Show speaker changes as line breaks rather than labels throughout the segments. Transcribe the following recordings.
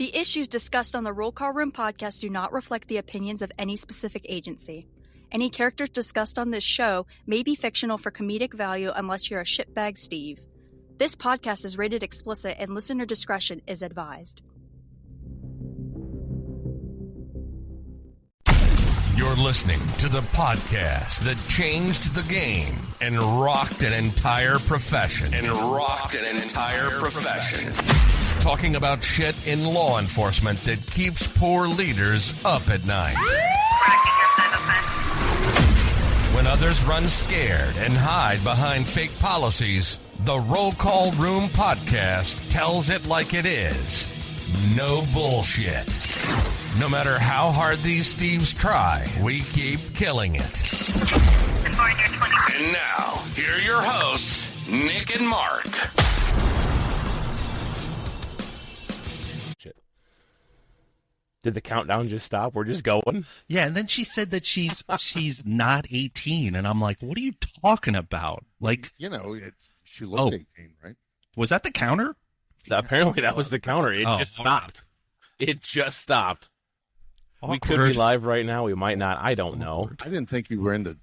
The issues discussed on the Roll Call Room podcast do not reflect the opinions of any specific agency. Any characters discussed on this show may be fictional for comedic value unless you're a shitbag Steve. This podcast is rated explicit and listener discretion is advised.
You're listening to the podcast that changed the game and rocked an entire profession. Talking about shit in law enforcement that keeps poor leaders up at night. When others run scared and hide behind fake policies, the Roll Call Room podcast tells it like it is. No bullshit. No matter how hard these Steves try, we keep killing it. And now, here are your hosts, Nick and Mark.
Did the countdown just stop? We're just going?
Yeah, and then she said that she's not 18, and I'm like, what are you talking about? Like,
you know, she looked 18, right?
Was that the counter?
So apparently that was the counter. It just stopped. It just stopped.
Awkward.
We could be live right now. We might not. I don't know.
I didn't think you were into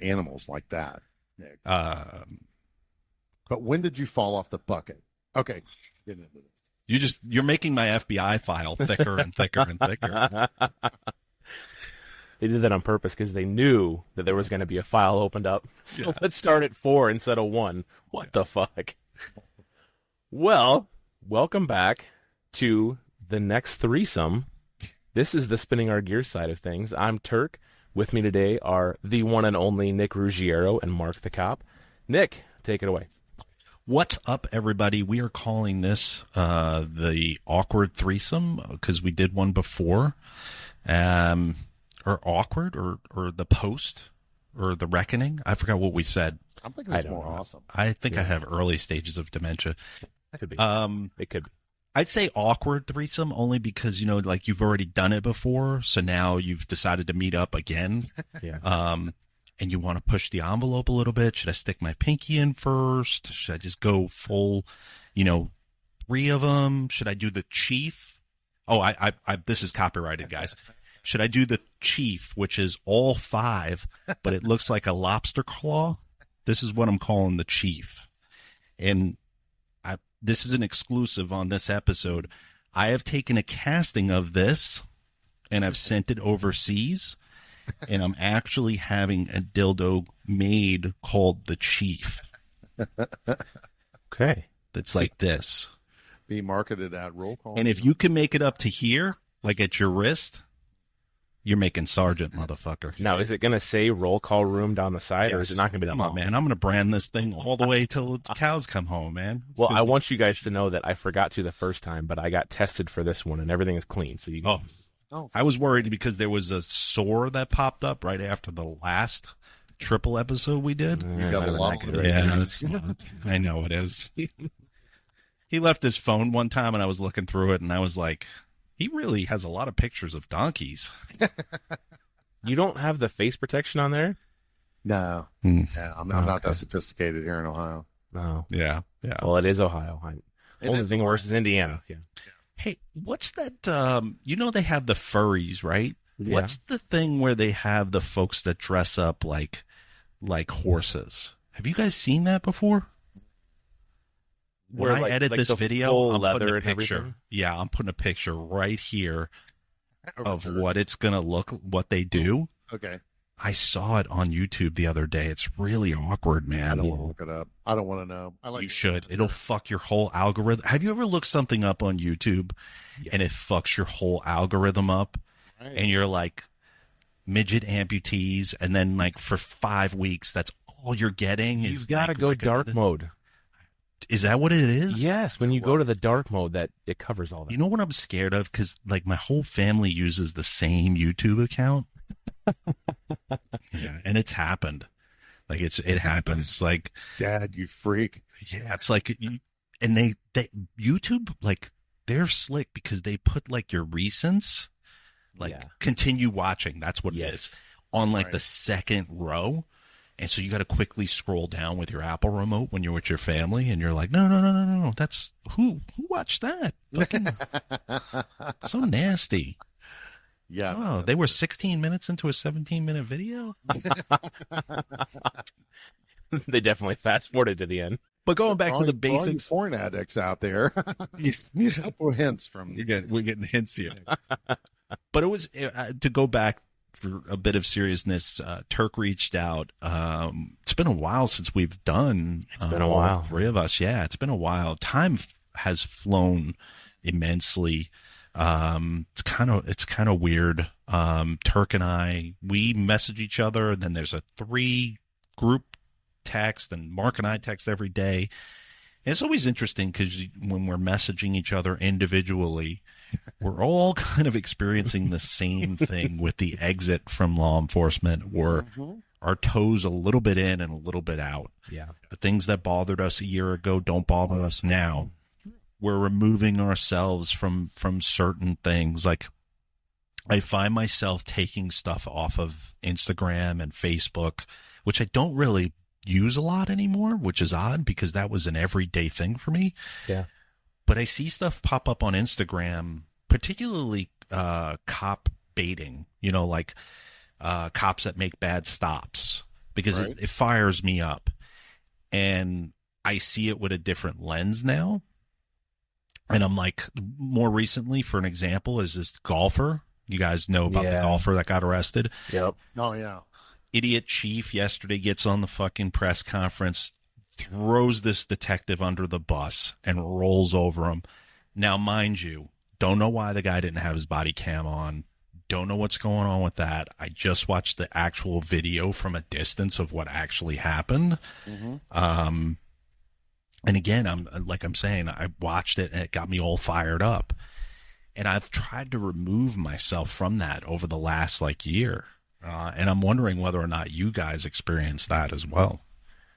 animals like that, Nick. But when did you fall off the bucket? Okay, get into this.
You're making my FBI file thicker and thicker and thicker.
They did that on purpose because they knew that there was going to be a file opened up. So let's start at 4 instead of 1. What the fuck? Well, welcome back to the next threesome. This is the Spinning Our Gears side of things. I'm Turk. With me today are the one and only Nick Ruggiero and Mark the Cop. Nick, take it away.
What's up, everybody? We are calling this the awkward threesome because we did one before, or awkward, or the post, or the reckoning. I forgot what we said.
I'm thinking it's more awesome.
I think I have early stages of dementia.
Could be. It could be.
I'd say awkward threesome only because, you know, like you've already done it before, so now you've decided to meet up again.
Yeah.
And you want to push the envelope a little bit. Should I stick my pinky in first? Should I just go full, 3 of them? Should I do the chief? Oh, I this is copyrighted, guys. Should I do the chief, which is all 5, but it looks like a lobster claw? This is what I'm calling the chief. And this is an exclusive on this episode. I have taken a casting of this and I've sent it overseas. And I'm actually having a dildo made called the Chief.
Okay.
That's like this.
Be marketed at Roll Call.
And if you can make it up to here, like at your wrist, you're making Sergeant, motherfucker.
Now, is it going to say Roll Call Room down the side, or is it not going to be that
Come
long?
on, man. I'm going to brand this thing all the way till the cows come home, man.
Well, I want you guys to know that I forgot to the first time, but I got tested for this one, and everything is clean. So you can...
Oh, I was worried because there was a sore that popped up right after the last triple episode we did.
You got a lot of it.
Yeah, I know it is. He left his phone one time, and I was looking through it, and I was like, he really has a lot of pictures of donkeys.
You don't have the face protection on there?
No. Yeah, I'm not that sophisticated here in Ohio.
No.
Yeah.
Well, it is Ohio. Only thing worse is Indiana. Yeah.
Hey, what's that? They have the furries, right?
Yeah.
What's the thing where they have the folks that dress up like horses? Have you guys seen that before? When I edit this video, I'm putting a picture. Yeah, I'm putting a picture right here of what it's gonna what they do.
Okay.
I saw it on YouTube the other day. It's really awkward, man.
I don't want to look it up. I don't want to know.
You should. It'll fuck your whole algorithm. Have you ever looked something up on YouTube and it fucks your whole algorithm up? Right. And you're like midget amputees, and then like for 5 weeks, that's all you're getting.
You've got to go dark mode.
Is that what it is?
Yes. When you go to the dark mode, that it covers all that.
You know what I'm scared of? Because like my whole family uses the same YouTube account. Yeah, and it's happened. Like it happens. Like,
Dad, you freak.
Yeah, it's like and they YouTube, like, they're slick because they put like your recents, like continue watching. That's what it is on like the second row. And so you got to quickly scroll down with your Apple remote when you're with your family, and you're like, no. That's who watched that? Fucking, so nasty.
Yeah.
Oh, they were 16 minutes into a 17-minute video.
They definitely fast forwarded to the end.
But going back to the
all you
basics,
porn addicts out there, a couple hints from
we're getting hints here. But it was to go back for a bit of seriousness. Turk reached out. It's been a while since we've done.
It's been a while.
Three of us. Yeah, it's been a while. Time has flown immensely. It's kind of weird. Turk and I, we message each other, and then there's a 3 group text, and Mark and I text every day. And it's always interesting because when we're messaging each other individually, we're all kind of experiencing the same thing with the exit from law enforcement, where our toes a little bit in and a little bit out.
Yeah.
The things that bothered us a year ago don't bother us now. We're removing ourselves from certain things. Like, I find myself taking stuff off of Instagram and Facebook, which I don't really use a lot anymore, which is odd because that was an everyday thing for me.
Yeah.
But I see stuff pop up on Instagram, particularly cop baiting, like cops that make bad stops, because it fires me up. And I see it with a different lens now. And I'm like, more recently, for an example, is this golfer. You guys know about the golfer that got arrested?
Yep.
Oh, yeah.
Idiot chief yesterday gets on the fucking press conference, throws this detective under the bus, and rolls over him. Now, mind you, don't know why the guy didn't have his body cam on. Don't know what's going on with that. I just watched the actual video from a distance of what actually happened. And again, I'm saying, I watched it and it got me all fired up. And I've tried to remove myself from that over the last year. And I'm wondering whether or not you guys experienced that as well.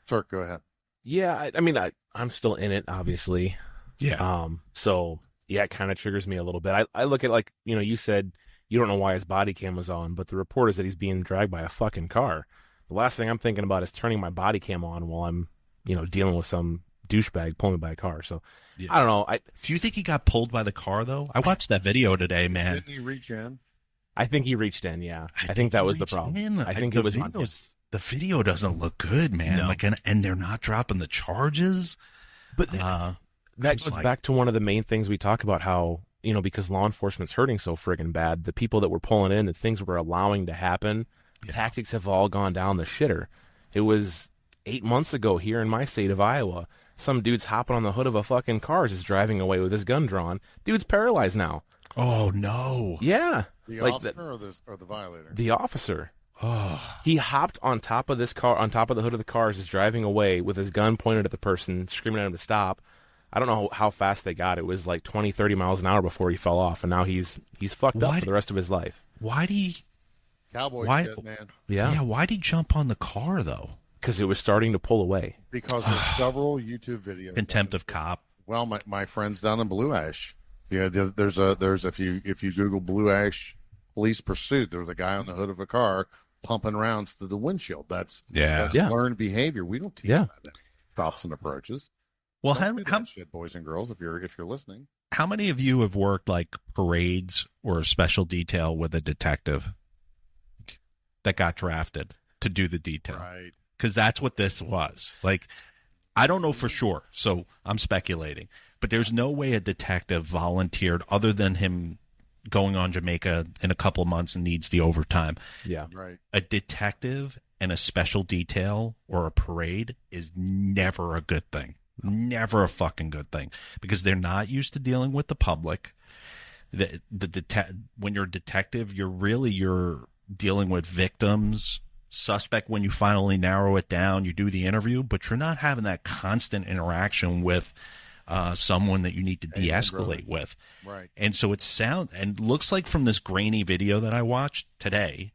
Turk, go ahead.
Yeah, I mean, I'm still in it, obviously.
Yeah.
So, yeah, it kind of triggers me a little bit. I look at, you said you don't know why his body cam was on, but the report is that he's being dragged by a fucking car. The last thing I'm thinking about is turning my body cam on while I'm, dealing with some douchebag pulling me by a car. So, yeah. I don't know.
Do you think he got pulled by the car, though? I watched that video today, man.
Didn't he reach in?
I think he reached in, yeah. I think that was the problem. I think it was on his.
The video doesn't look good, man.
No.
And they're not dropping the charges.
But that goes back to one of the main things we talk about, how, because law enforcement's hurting so friggin' bad, the people that were pulling in, the things we're allowing to happen, tactics have all gone down the shitter. It was 8 months ago here in my state of Iowa. Some dude's hopping on the hood of a fucking car, just driving away with his gun drawn. Dude's paralyzed now.
Oh, no.
Yeah.
The officer or the violator?
The officer.
Oh.
He hopped on top of this car, on top of the hood of the car, just driving away with his gun pointed at the person, screaming at him to stop. I don't know how fast they got. It was 20, 30 miles an hour before he fell off, and now he's fucked up for the rest of his life.
Why do he...
Cowboy shit, man.
Yeah.
Why'd he jump on the car, though?
Because it was starting to pull away.
Because there's several YouTube videos.
Contempt of cop.
Well, my friends down in Blue Ash. Yeah, there's if you Google Blue Ash police pursuit, there's a guy on the hood of a car pumping rounds through the windshield. That's learned behavior. We don't teach that. Stops and approaches.
Well,
how shit, boys and girls, if you're listening.
How many of you have worked parades or special detail with a detective that got drafted to do the detail?
Right.
Because that's what this was. I don't know for sure, so I'm speculating. But there's no way a detective volunteered other than him going on Jamaica in a couple of months and needs the overtime.
Yeah.
Right.
A detective and a special detail or a parade is never a good thing. Never a fucking good thing. Because they're not used to dealing with the public. When you're a detective, you're dealing with victims, suspect when you finally narrow it down, you do the interview, but you're not having that constant interaction with someone that you need to de-escalate with.
Right.
And so and looks like from this grainy video that I watched today,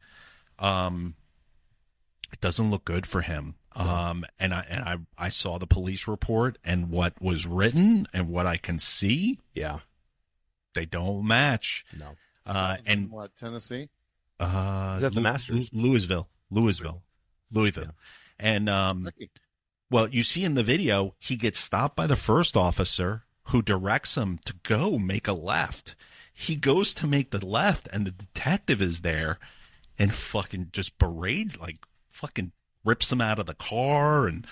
it doesn't look good for him. And I saw the police report and what was written and what I can see.
Yeah.
They don't match.
No.
And what, Tennessee?
Is that the Masters?
Louisville.
Yeah.
And, well, you see in the video, he gets stopped by the first officer who directs him to go make a left. He goes to make the left, and the detective is there and fucking just berates, like fucking rips him out of the car. And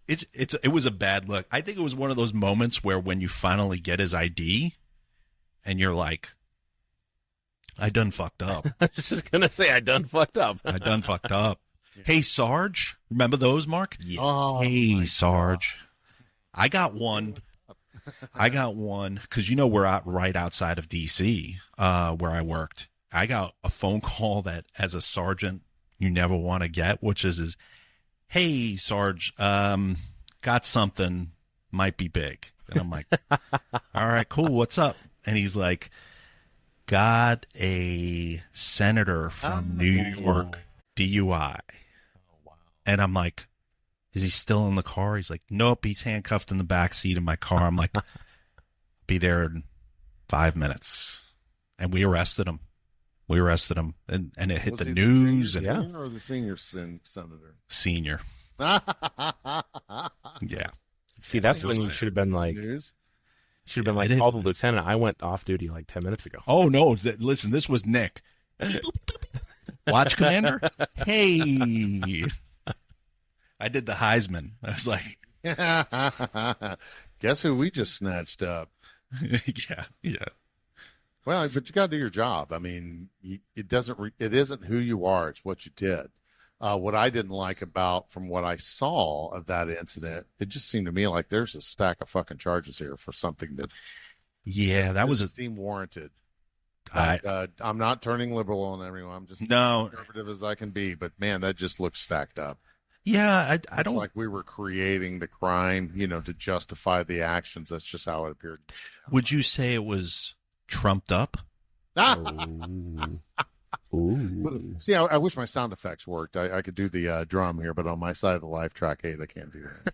it was a bad look. I think it was one of those moments where when you finally get his ID and you're like, I done fucked up.
I was just going to say, I done fucked up.
I done fucked up. Hey, Sarge. Remember those, Mark?
Yes.
Oh, hey, Sarge. I got one because, we're out right outside of D.C. Where I worked. I got a phone call that as a sergeant you never want to get, which is, hey, Sarge, got something, might be big. And I'm like, all right, cool, what's up? And he's like, got a senator from New York DUI. And I'm like, is he still in the car? He's like, nope, he's handcuffed in the back seat of my car. I'm like, be there in 5 minutes. And we arrested him. And it hit the news.
The senior or the senior senator?
Senior. Yeah.
See, that's when you should have been like, call the lieutenant. I went off duty like 10 minutes ago.
Oh, no. Listen, this was Nick. Watch, Commander. Hey. I did the Heisman. I was like,
guess who we just snatched up?
Yeah.
Well, but you got to do your job. I mean, it isn't who you are; it's what you did. What I didn't like from what I saw of that incident, it just seemed to me like there's a stack of fucking charges here for something that.
Yeah, that was
seemed warranted. I'm not turning liberal on everyone. I'm just conservative as I can be, but man, that just looks stacked up.
Yeah, I don't
like we were creating the crime, to justify the actions. That's just how it appeared.
Would you say it was trumped up?
Ooh.
See, I wish my sound effects worked. I could do the drum here, but on my side of the live track 8, I can't do that.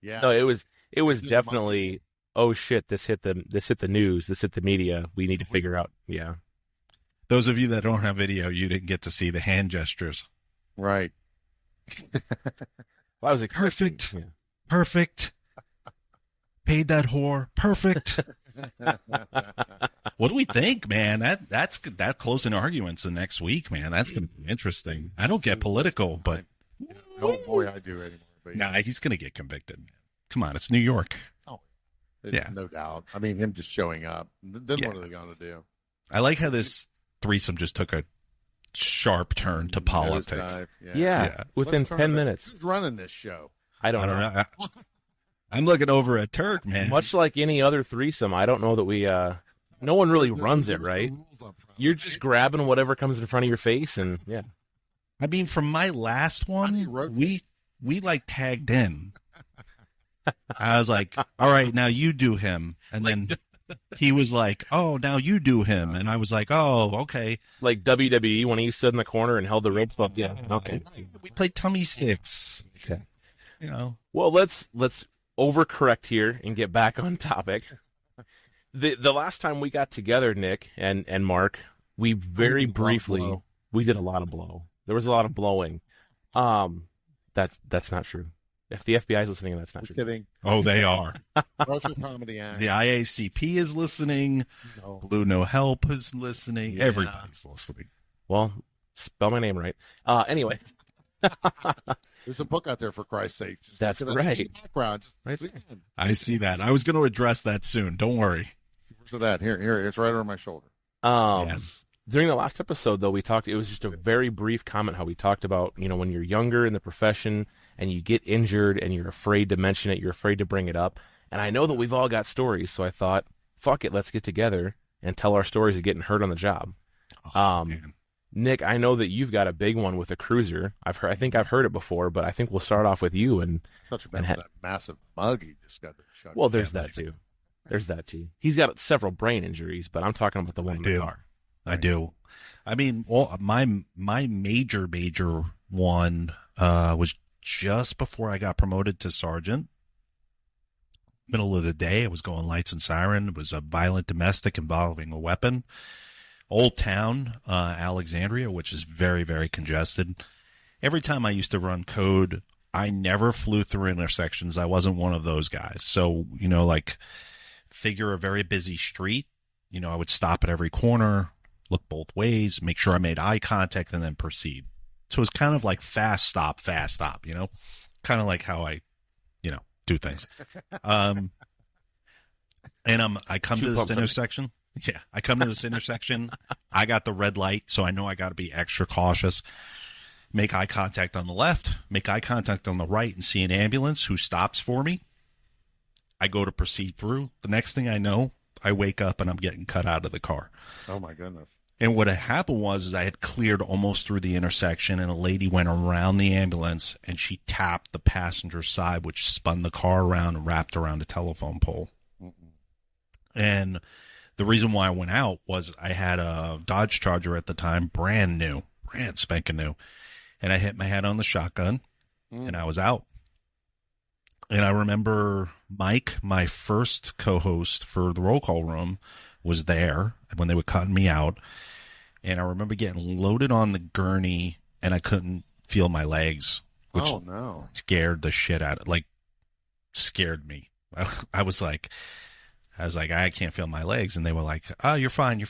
Yeah.
No, it was definitely. Oh shit! This hit the news. This hit the media. We need to figure out. Yeah.
Those of you that don't have video, you didn't get to see the hand gestures.
Right.
Well, I was
perfect. Yeah. Perfect. Paid that whore. Perfect. What do we think, man? That closing arguments the next week, man. That's gonna be interesting. I don't get political, but
oh boy, I do anymore. But
nah, he's gonna get convicted. Come on, it's New York.
Oh, yeah, no doubt. I mean, him just showing up. Then what are they gonna do?
I like how this threesome just took a sharp turn to politics.
Yeah. Within 10 minutes.
Who's running this show?
I don't know.
I'm looking over at Turk, man.
Much like any other threesome, I don't know that we no one really runs it, right? You're just grabbing whatever comes in front of your face, and yeah.
I mean, from my last one, we like tagged in. I was like, all right, now you do him. And then he was like, oh, now you do him. And I was like, oh, okay.
Like WWE when he stood in the corner and held the ropes up. Yeah, okay.
We played tummy sticks.
Okay. Well, let's overcorrect here and get back on topic. The last time we got together, Nick and Mark, we very briefly we did a lot of blow. There was a lot of blowing. That's not true. If the FBI is listening, that's not true.
Kidding.
Oh, they are.
Russian Comedy Act.
The IACP is listening. No. Blue No Help is listening. Yeah. Everybody's listening.
Well, spell my name right. Anyway.
There's a book out there, for Christ's sake.
That's right.
Right.
I see that. I was going to address that soon. Don't worry.
Where's that? Here. It's right over my shoulder.
Yes.
During the last episode, though, it was just a very brief comment how we talked about, when you're younger in the profession and you get injured and you're afraid to mention it, you're afraid to bring it up. And I know that we've all got stories, so I thought, fuck it, let's get together and tell our stories of getting hurt on the job.
Man.
Nick, I know that you've got a big one with a cruiser. I think I've heard it before, but I think we'll start off with you. And
that massive mug he just got.
Well, there's that too. There's that too. He's got several brain injuries, but I'm talking about the one in the car.
I do. I mean, my major one was just before I got promoted to sergeant. Middle of the day, I was going lights and siren. It was a violent domestic involving a weapon. Old Town, Alexandria, which is very, very congested. every time I used to run code, I never flew through intersections. I wasn't one of those guys. So, like figure a very busy street, I would stop at every corner, look both ways, make sure I made eye contact, and then proceed. So it's kind of like fast stop, kind of like how I, do things. And I come to this intersection. Yeah, I come to this intersection. I got the red light, so I know I got to be extra cautious. Make eye contact on the left, make eye contact on the right, and see an ambulance who stops for me. I go to proceed through. The next thing I know, I wake up and I'm getting cut out of the car.
Oh, my goodness.
And what had happened was I had cleared almost through the intersection, and a lady went around the ambulance, and she tapped the passenger side, which spun the car around and wrapped around a telephone pole. And the reason why I went out was I had a Dodge Charger at the time, brand spanking new. And I hit my head on the shotgun, and I was out. And I remember Mike, my first co-host for the Roll Call Room, was there when they were cutting me out. And I remember getting loaded on the gurney, and I couldn't feel my legs, which scared the shit out of scared me. I was like, I can't feel my legs. And they were like, oh, you're fine.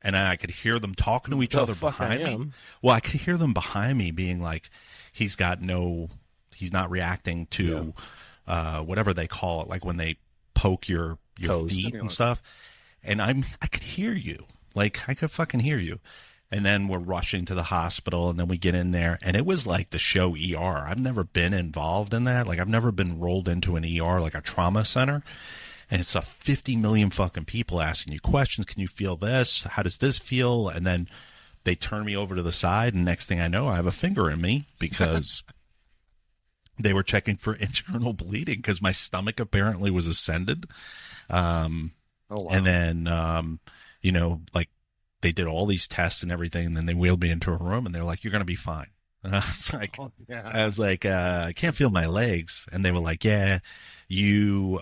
And I could hear them talking to each other behind me. Well, I could hear them behind me being like, he's not reacting to whatever they call it, like when they poke your feet and stuff. And I could hear you. Like, I could fucking hear you. And then we're rushing to the hospital, and then we get in there, and it was like the show ER. I've never been involved in that. Like, I've never been rolled into an ER, like a trauma center. And it's 50 million fucking people asking you questions. Can you feel this? How does this feel? And then they turn me over to the side, and next thing I know, I have a finger in me because they were checking for internal bleeding because my stomach apparently was ascended. And then, they did all these tests and everything, and then they wheeled me into a room, and they're like, you're going to be fine. And I was like, I can't feel my legs. And they were like, yeah, you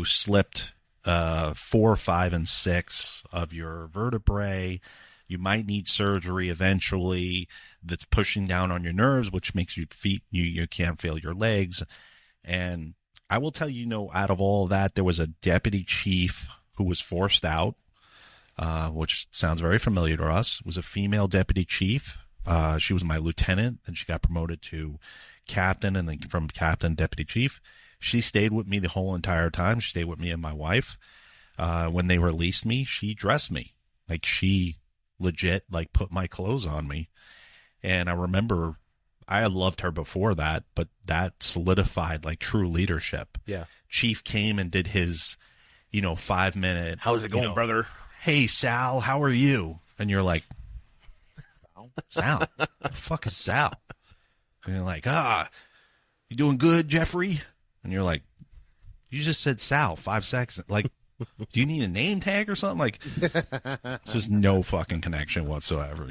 slipped 4, 5, and 6 of your vertebrae. You might need surgery eventually. That's pushing down on your nerves, which makes your feet, you can't feel your legs. And I will tell you, out of all of that, there was a deputy chief who was forced out, which sounds very familiar to us. It was a female deputy chief. She was my lieutenant, and she got promoted to captain, and then from captain, deputy chief. She stayed with me the whole entire time. She stayed with me and my wife. When they released me, she dressed me. Like, she legit, put my clothes on me. And I remember I had loved her before that, but that solidified, true leadership.
Yeah.
Chief came and did his, 5-minute.
How's it going, brother?
Hey, Sal, how are you? And you're like, Sal? What the fuck is Sal? And you're like, you doing good, Jeffrey? And you're like, you just said Sal 5 seconds. Like, do you need a name tag or something? It's just no fucking connection whatsoever,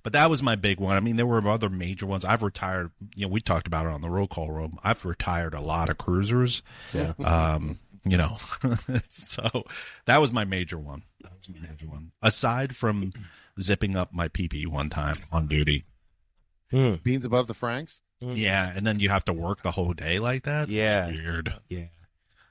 But that was my big one. I mean, there were other major ones. I've retired, we talked about it on the Roll Call Room. I've retired a lot of cruisers. Yeah. So that was my major one. Aside from zipping up my pee-pee one time on duty.
Beans above the Franks?
Yeah, and then you have to work the whole day like that?
Yeah.
It's weird.
Yeah.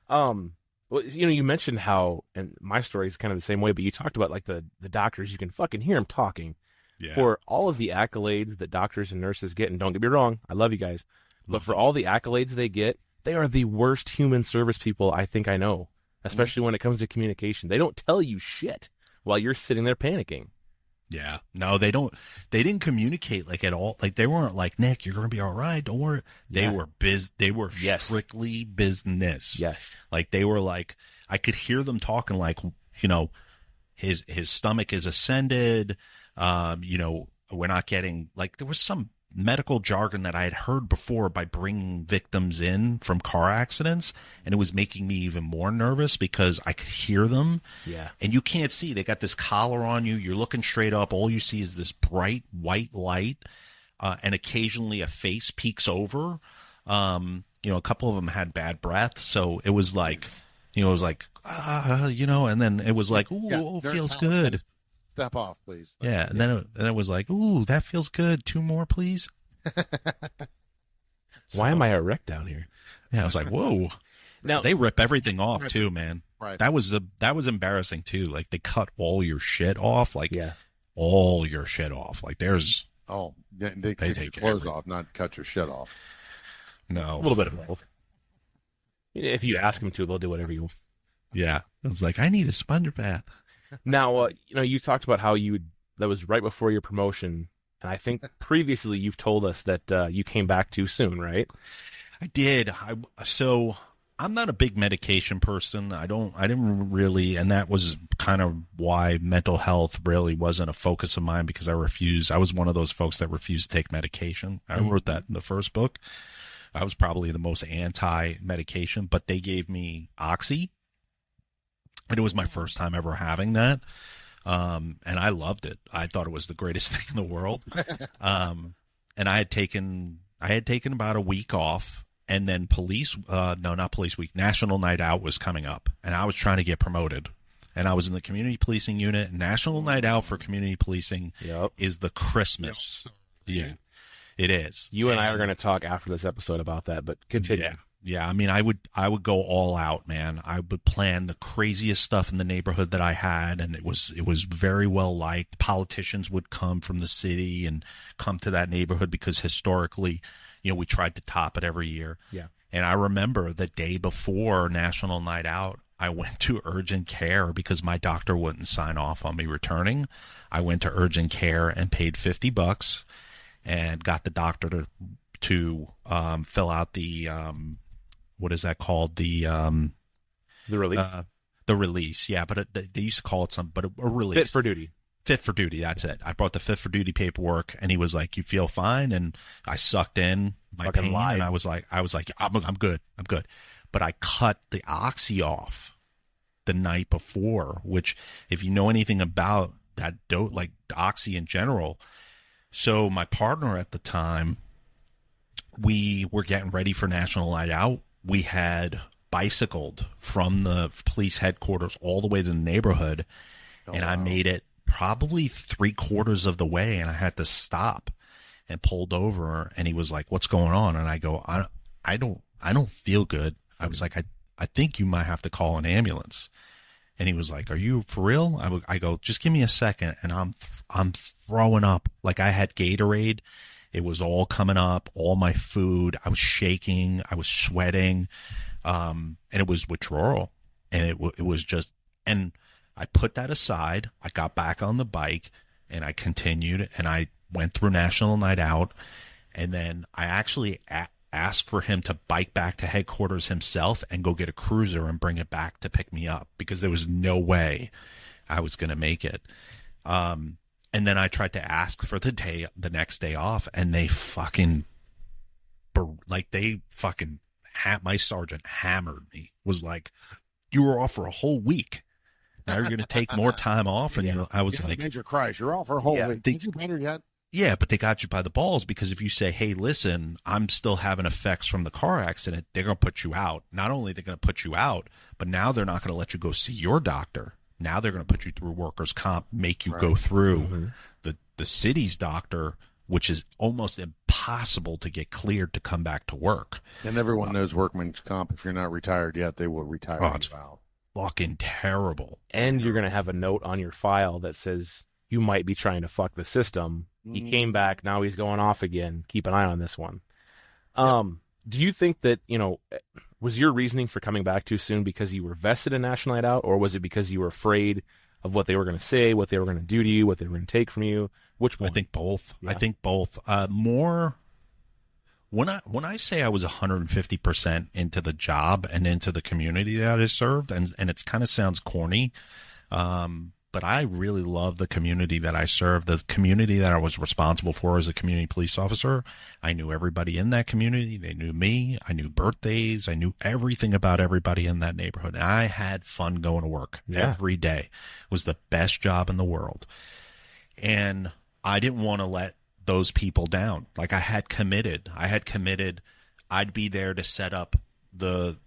Well, you mentioned how, and my story is kind of the same way, but you talked about the doctors, you can fucking hear them talking.
Yeah.
For all of the accolades that doctors and nurses get, and don't get me wrong, I love you guys, but for all the accolades they get, they are the worst human service people I think I know, especially when it comes to communication. They don't tell you shit while you're sitting there panicking.
Yeah. No, they don't. They didn't communicate at all. They weren't like, Nick, you're going to be all right. Don't worry. They were They were strictly business.
Yes.
They were I could hear them talking his stomach is ascended. We're not getting there was some medical jargon that I had heard before by bringing victims in from car accidents, and it was making me even more nervous because I could hear them.
Yeah.
And you can't see. They got this collar on you. You're looking straight up. All you see is this bright white light, and occasionally a face peeks over. A couple of them had bad breath, so it was and then it was ooh, feels good.
Step off, please.
Yeah, and then it was like, ooh, that feels good. 2 more, please.
Why am I a wreck down here?
Yeah, I was like, whoa. Now they rip everything off too, man.
Right.
That was embarrassing too. Like they cut all your shit off. Like all your shit off. Like there's
they take your clothes off, not cut your shit off.
No,
a little bit of both. If you ask them to, they'll do whatever you want.
Yeah, I was like, I need a sponge bath.
Now, you talked about how that was right before your promotion, and I think previously you've told us that you came back too soon, right?
I did. So I'm not a big medication person. I didn't really, and that was kind of why mental health really wasn't a focus of mine, because I was one of those folks that refused to take medication. I wrote that in the first book. I was probably the most anti-medication, but they gave me Oxy, and it was my first time ever having that. And I loved it. I thought it was the greatest thing in the world. And I had taken about a week off, and then National Night Out was coming up, and I was trying to get promoted. And I was in the community policing unit. National Night Out for community policing is the Christmas. Yeah. It is.
You and I are going to talk after this episode about that, but continue.
Yeah. I mean, I would go all out, man. I would plan the craziest stuff in the neighborhood that I had, and it was very well liked. Politicians would come from the city and come to that neighborhood because historically, we tried to top it every year.
Yeah.
And I remember the day before National Night Out, I went to urgent care because my doctor wouldn't sign off on me returning. I went to urgent care and paid $50 and got the doctor to fill out the what is that called? The
release.
The release, yeah. But they used to call it a release.
Fit for duty.
Fit for duty. That's it. I brought the fit for duty paperwork, and he was like, "You feel fine?" And I sucked in my pain, and I was like, "I'm good. I'm good." But I cut the Oxy off the night before, which, if you know anything about that like Oxy in general. So my partner at the time, we were getting ready for National Night Out. We had bicycled from the police headquarters all the way to the neighborhood, and I made it probably 3/4 of the way, and I had to stop and pulled over. And he was like, "What's going on?" And I go, I don't feel good." I was like, I think you might have to call an ambulance. And he was like, "Are you for real?" I go, "Just give me a second." And I'm throwing up. Like I had Gatorade. It was all coming up, all my food. I was shaking. I was sweating. And it was withdrawal. And it was just, and I put that aside. I got back on the bike and I continued, and I went through National Night Out. And then I actually asked for him to bike back to headquarters himself and go get a cruiser and bring it back to pick me up, because there was no way I was going to make it. And then I tried to ask for the next day off, and my sergeant hammered me, was like, "You were off for a whole week. Now you're going to take more time off." And I was like,
"Major Christ, you're off for a whole week. Did you better yet?"
Yeah, but they got you by the balls, because if you say, "Hey, listen, I'm still having effects from the car accident," they're going to put you out. Not only are they going to put you out, but now they're not going to let you go see your doctor. Now they're going to put you through workers' comp, make you go through the city's doctor, which is almost impossible to get cleared to come back to work.
And everyone knows workman's comp. If you're not retired yet, they will retire you out.
Fucking terrible.
And you're going to have a note on your file that says you might be trying to fuck the system. He came back, now he's going off again. Keep an eye on this one. Do you think that, was your reasoning for coming back too soon because you were vested in National Night Out, or was it because you were afraid of what they were going to say, what they were going to do to you, what they were going to take from you? Which one?
I think both. Yeah. I think both. More when I say I was 150% into the job and into the community that I served, and it kind of sounds corny, but I really love the community that I served, the community that I was responsible for as a community police officer. I knew everybody in that community. They knew me. I knew birthdays. I knew everything about everybody in that neighborhood. And I had fun going to work every day. It was the best job in the world. And I didn't want to let those people down. Like I had committed. I'd be there to set up the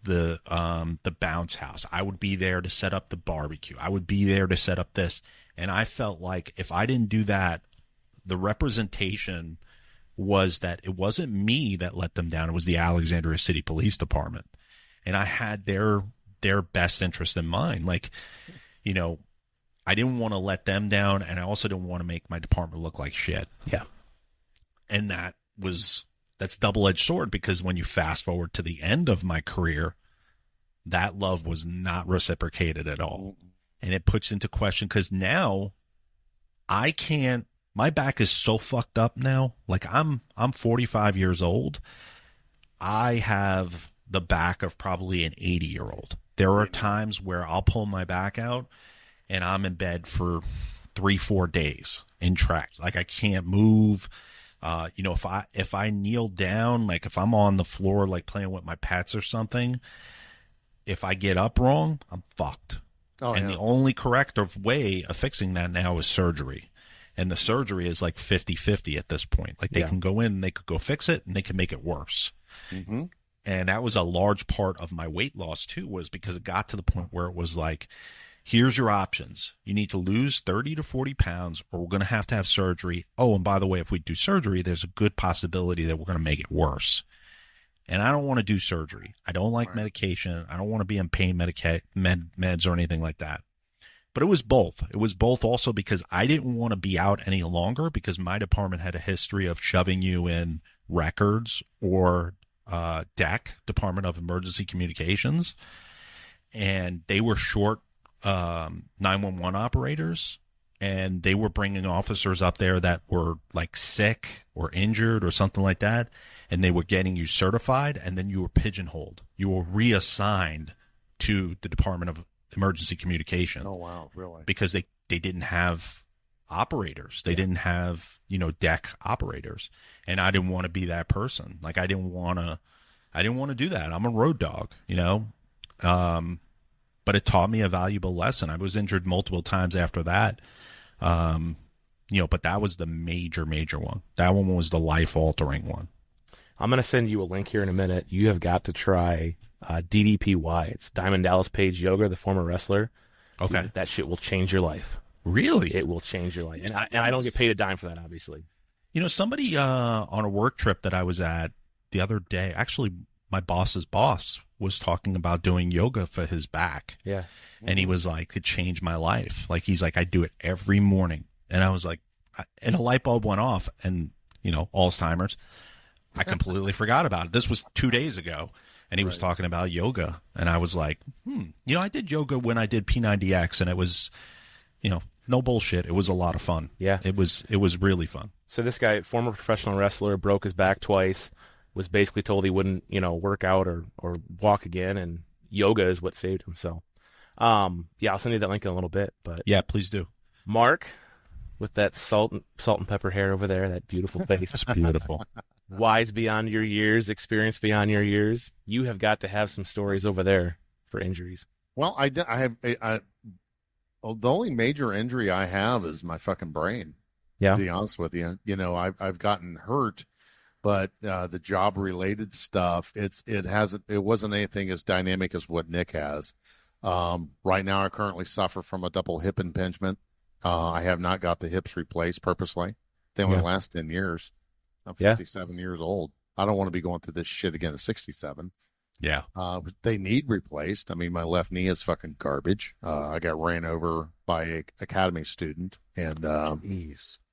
bounce house. I would be there to set up the barbecue. I would be there to set up this. And I felt like if I didn't do that, the representation was that it wasn't me that let them down. It was the Alexandria City Police Department. And I had their best interest in mind. Like, you know, I didn't want to let them down, and I also didn't want to make my department look like shit.
Yeah.
And that's double-edged sword, because when you fast forward to the end of my career, that love was not reciprocated at all. And it puts into question, because now my back is so fucked up now. Like, I'm 45 years old. I have the back of probably an 80-year-old. There are times where I'll pull my back out and I'm in bed for 3-4 days in tracks. Like, I can't move. You know, if I kneel down, like if I'm on the floor, like playing with my pets or something, if I get up wrong, I'm fucked. The only corrective way of fixing that now is surgery. And the surgery is like 50-50 at this point. Like, they can go in and they could go fix it, and they can make it worse. Mm-hmm. And that was a large part of my weight loss too, was because it got to the point where it was like, here's your options. You need to lose 30 to 40 pounds, or we're going to have surgery. Oh, and by the way, if we do surgery, there's a good possibility that we're going to make it worse. And I don't want to do surgery. I don't like medication. I don't want to be on pain meds or anything like that. But it was both. It was both also because I didn't want to be out any longer, because my department had a history of shoving you in records or DEC, Department of Emergency Communications. And they were short 911 operators, and they were bringing officers up there that were like sick or injured or something like that, and they were getting you certified, and then you were pigeonholed. You were reassigned to the Department of Emergency Communication.
Oh, wow, really? Because
they didn't have operators. They didn't have, you know, DEC operators. And I didn't want to be that person. Like, I didn't want to do that. I'm a road dog, you know? But it taught me a valuable lesson. I was injured multiple times after that. You know, but that was the major one. That one was the life-altering one.
I'm going to send you a link here in a minute. You have got to try DDPY. It's Diamond Dallas Page Yoga, the former wrestler.
Okay.
Dude, that shit will change your life.
Really?
It will change your life. And I don't get paid a dime for that, obviously.
You know, somebody on a work trip that I was at the other day, actually my boss's boss was talking about doing yoga for his back.
Yeah.
And he was like, it changed my life. Like, he's like, I do it every morning. And I was like, and a light bulb went off, and, you know, Alzheimer's. I completely forgot about it. This was 2 days ago. And he was talking about yoga. And I was like, you know, I did yoga when I did P90X, and it was, you know, no bullshit. It was a lot of fun.
Yeah.
It was really fun.
So this guy, former professional wrestler, broke his back twice, was basically told he wouldn't, you know, work out or walk again, and yoga is what saved him. So, yeah, I'll send you that link in a little bit. But
yeah, please do.
Mark, with that salt and pepper hair over there, that beautiful face.
It's beautiful.
Wise beyond your years, experienced beyond your years. You have got to have some stories over there for injuries.
Well, I have the only major injury I have is my fucking brain.
Yeah.
To be honest with you, you know, I've gotten hurt, but the job related stuff, it wasn't anything as dynamic as what Nick has. Right now, I currently suffer from a double hip impingement. I have not got the hips replaced purposely. They only last 10 years. I'm 57 years old. I don't want to be going through this shit again at 67.
Yeah.
They need replaced. I mean, my left knee is fucking garbage. I got ran over by a academy student, and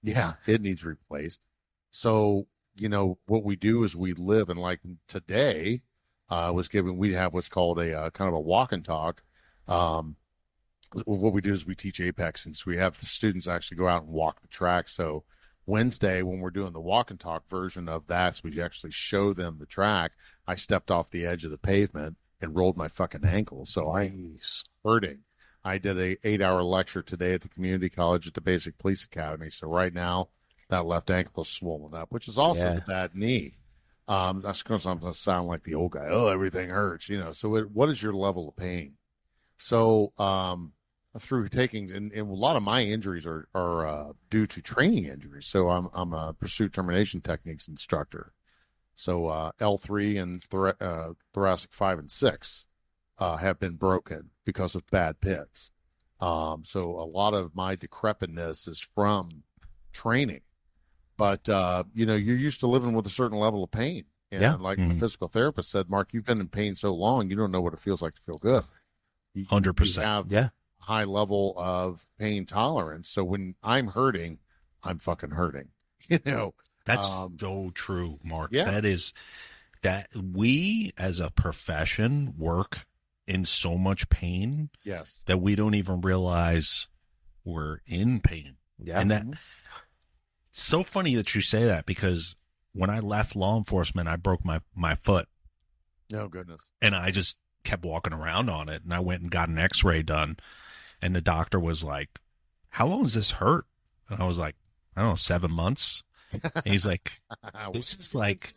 yeah, it needs replaced. So, you know, what we do is we live, and like today, we have what's called a kind of a walk and talk. What we do is we teach Apex, and so we have the students actually go out and walk the track. So Wednesday, when we're doing the walk and talk version of that, so we actually show them the track, I stepped off the edge of the pavement and rolled my fucking ankle. So I'm hurting. I did a 8-hour lecture today at the community college at the Basic Police Academy. So right now, that left ankle is swollen up, which is also the bad knee. That's because I'm going to sound like the old guy. Oh, everything hurts, you know. So what is your level of pain? So through taking, and a lot of my injuries are due to training injuries. So I'm a pursuit termination techniques instructor. So L3 and thoracic 5 and 6 have been broken because of bad pits. So a lot of my decrepitness is from training. But, you're used to living with a certain level of pain. And like the physical therapist said, Mark, you've been in pain so long, you don't know what it feels like to feel good.
100%.
You have a high level of pain tolerance. So when I'm hurting, I'm fucking hurting.
That's so true, Mark.
Yeah.
That is that we as a profession work in so much pain that we don't even realize we're in pain.
Yeah.
And that it's so funny that you say that, because when I left law enforcement, I broke my foot.
Oh, goodness.
And I just kept walking around on it. And I went and got an x-ray done. And the doctor was like, how long does this hurt? And I was like, I don't know, 7 months. And he's like, this is like,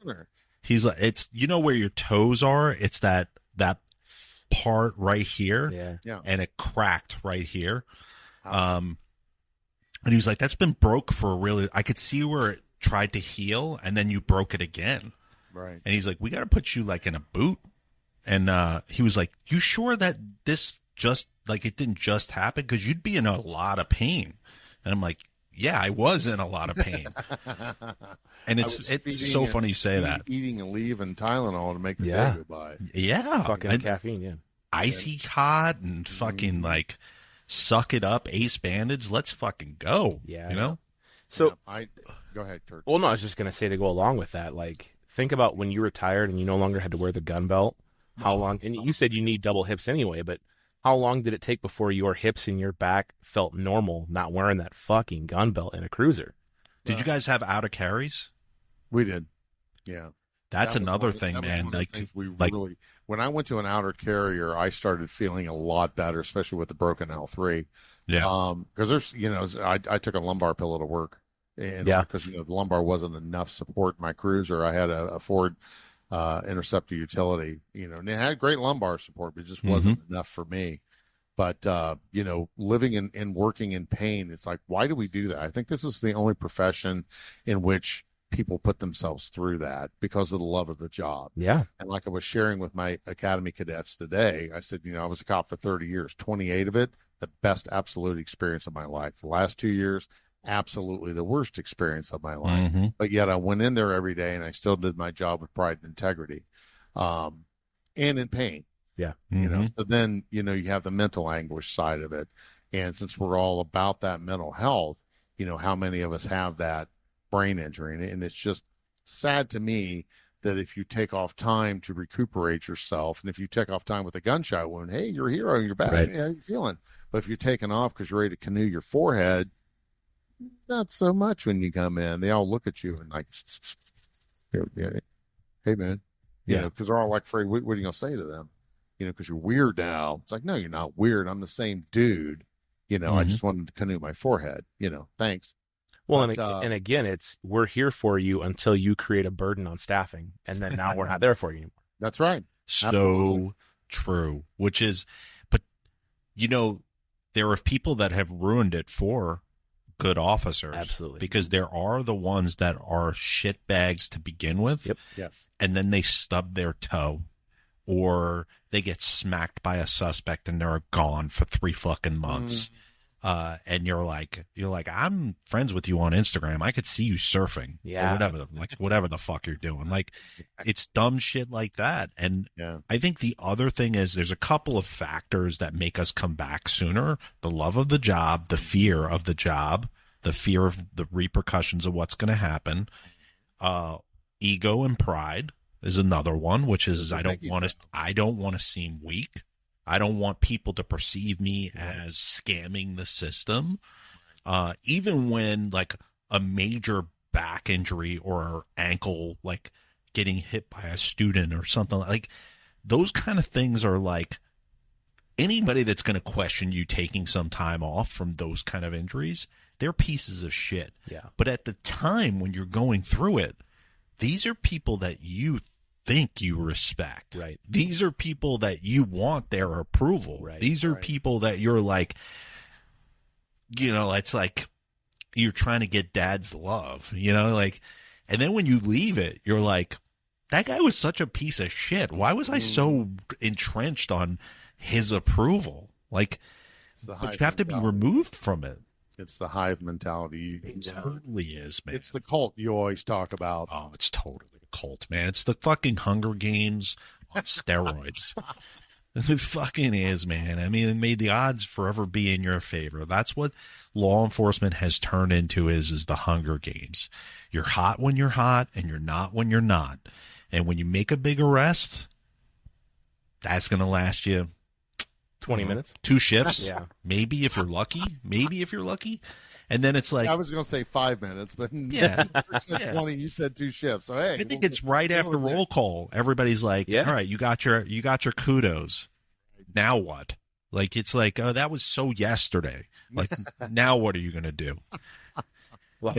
he's like, it's, where your toes are? It's that part right here.
Yeah.
And it cracked right here. And he was like, that's been broke for I could see where it tried to heal and then you broke it again.
Right.
And he's like, we got to put you like in a boot. And he was like, you sure that this just like it didn't just happen? Because you'd be in a lot of pain. And I'm like, yeah, I was in a lot of pain. And it's so funny you say that.
Eating and leaving Tylenol to make the day go by.
Yeah.
Fucking caffeine,
Icy hot and fucking like suck it up, Ace Bandage. Let's fucking go.
Yeah. So
go ahead, Kurt.
Well, no, I was just going to say, to go along with that, like, think about when you retired and you no longer had to wear the gun belt. How long? And you said you need double hips anyway, but how long did it take before your hips and your back felt normal not wearing that fucking gun belt in a cruiser?
Did you guys have outer carries?
We did. Yeah.
That's another thing, man.
When I went to an outer carrier, I started feeling a lot better, especially with the broken L3.
Yeah.
Because there's, I took a lumbar pillow to work. And because, the lumbar wasn't enough support in my cruiser. I had a Ford Interceptor utility, and it had great lumbar support, but it just wasn't enough for me. But, living and working in pain, it's like, why do we do that? I think this is the only profession in which people put themselves through that because of the love of the job.
Yeah.
And like I was sharing with my academy cadets today, I said, I was a cop for 30 years, 28 of it, the best absolute experience of my life. The last 2 years, absolutely the worst experience of my life. But yet I went in there every day and I still did my job with pride and integrity, and in pain.
Yeah.
So then, you have the mental anguish side of it. And since we're all about that mental health, how many of us have that brain injury? And it's just sad to me that if you take off time to recuperate yourself, and if you take off time with a gunshot wound, hey, you're a hero, you're back.
Right.
Yeah, how you feeling? But if you're taking off because you're ready to canoe your forehead, not so much when you come in. They all look at you and like, hey, man. Because they're all like, afraid, what are you going to say to them? Because you're weird now. It's like, no, you're not weird. I'm the same dude. I just wanted to canoe my forehead. Thanks.
Well, and again, we're here for you until you create a burden on staffing. And then now we're not there for you anymore.
That's right.
So
Absolutely.
True. Which is, but, there are people that have ruined it for good officers.
Absolutely.
Because there are the ones that are shit bags to begin with.
Yep.
Yes.
And then they stub their toe or they get smacked by a suspect and they're gone for 3 fucking months. And you're like, I'm friends with you on Instagram. I could see you surfing.
Yeah.
Or whatever the fuck you're doing. Like, it's dumb shit like that. And I think the other thing is there's a couple of factors that make us come back sooner. The love of the job, the fear of the job, the fear of the repercussions of what's going to happen. Ego and pride is another one, which is I don't want to seem weak. I don't want people to perceive me as scamming the system. Even when like a major back injury or ankle, like getting hit by a student or something, like those kind of things are like anybody that's going to question you taking some time off from those kind of injuries, they're pieces of shit.
Yeah.
But at the time when you're going through it, these are people that you think you respect.
Right.
These are people that you want their approval.
Right.
These are people that you're like, it's like you're trying to get dad's love, like, and then when you leave it, you're like, that guy was such a piece of shit. Why was I so entrenched on his approval? Like,
the
but you have to be removed from it.
It's the hive mentality.
It totally is, man.
It's the cult you always talk about.
Oh, it's totally a cult, man. It's the fucking Hunger Games on steroids. It fucking is, man. I mean, it made the odds forever be in your favor. That's what law enforcement has turned into is the Hunger Games. You're hot when you're hot, and you're not when you're not. And when you make a big arrest, that's going to last you
20 minutes,
2 shifts,
yeah,
maybe if you're lucky. And then it's like,
I was going to say 5 minutes, but
yeah,
20. You said 2 shifts. So hey,
I think it's right after roll call. Everybody's like, all right, you got your kudos. Now what? Like, it's like, oh, that was so yesterday. Like, now what are you going to do?
Well,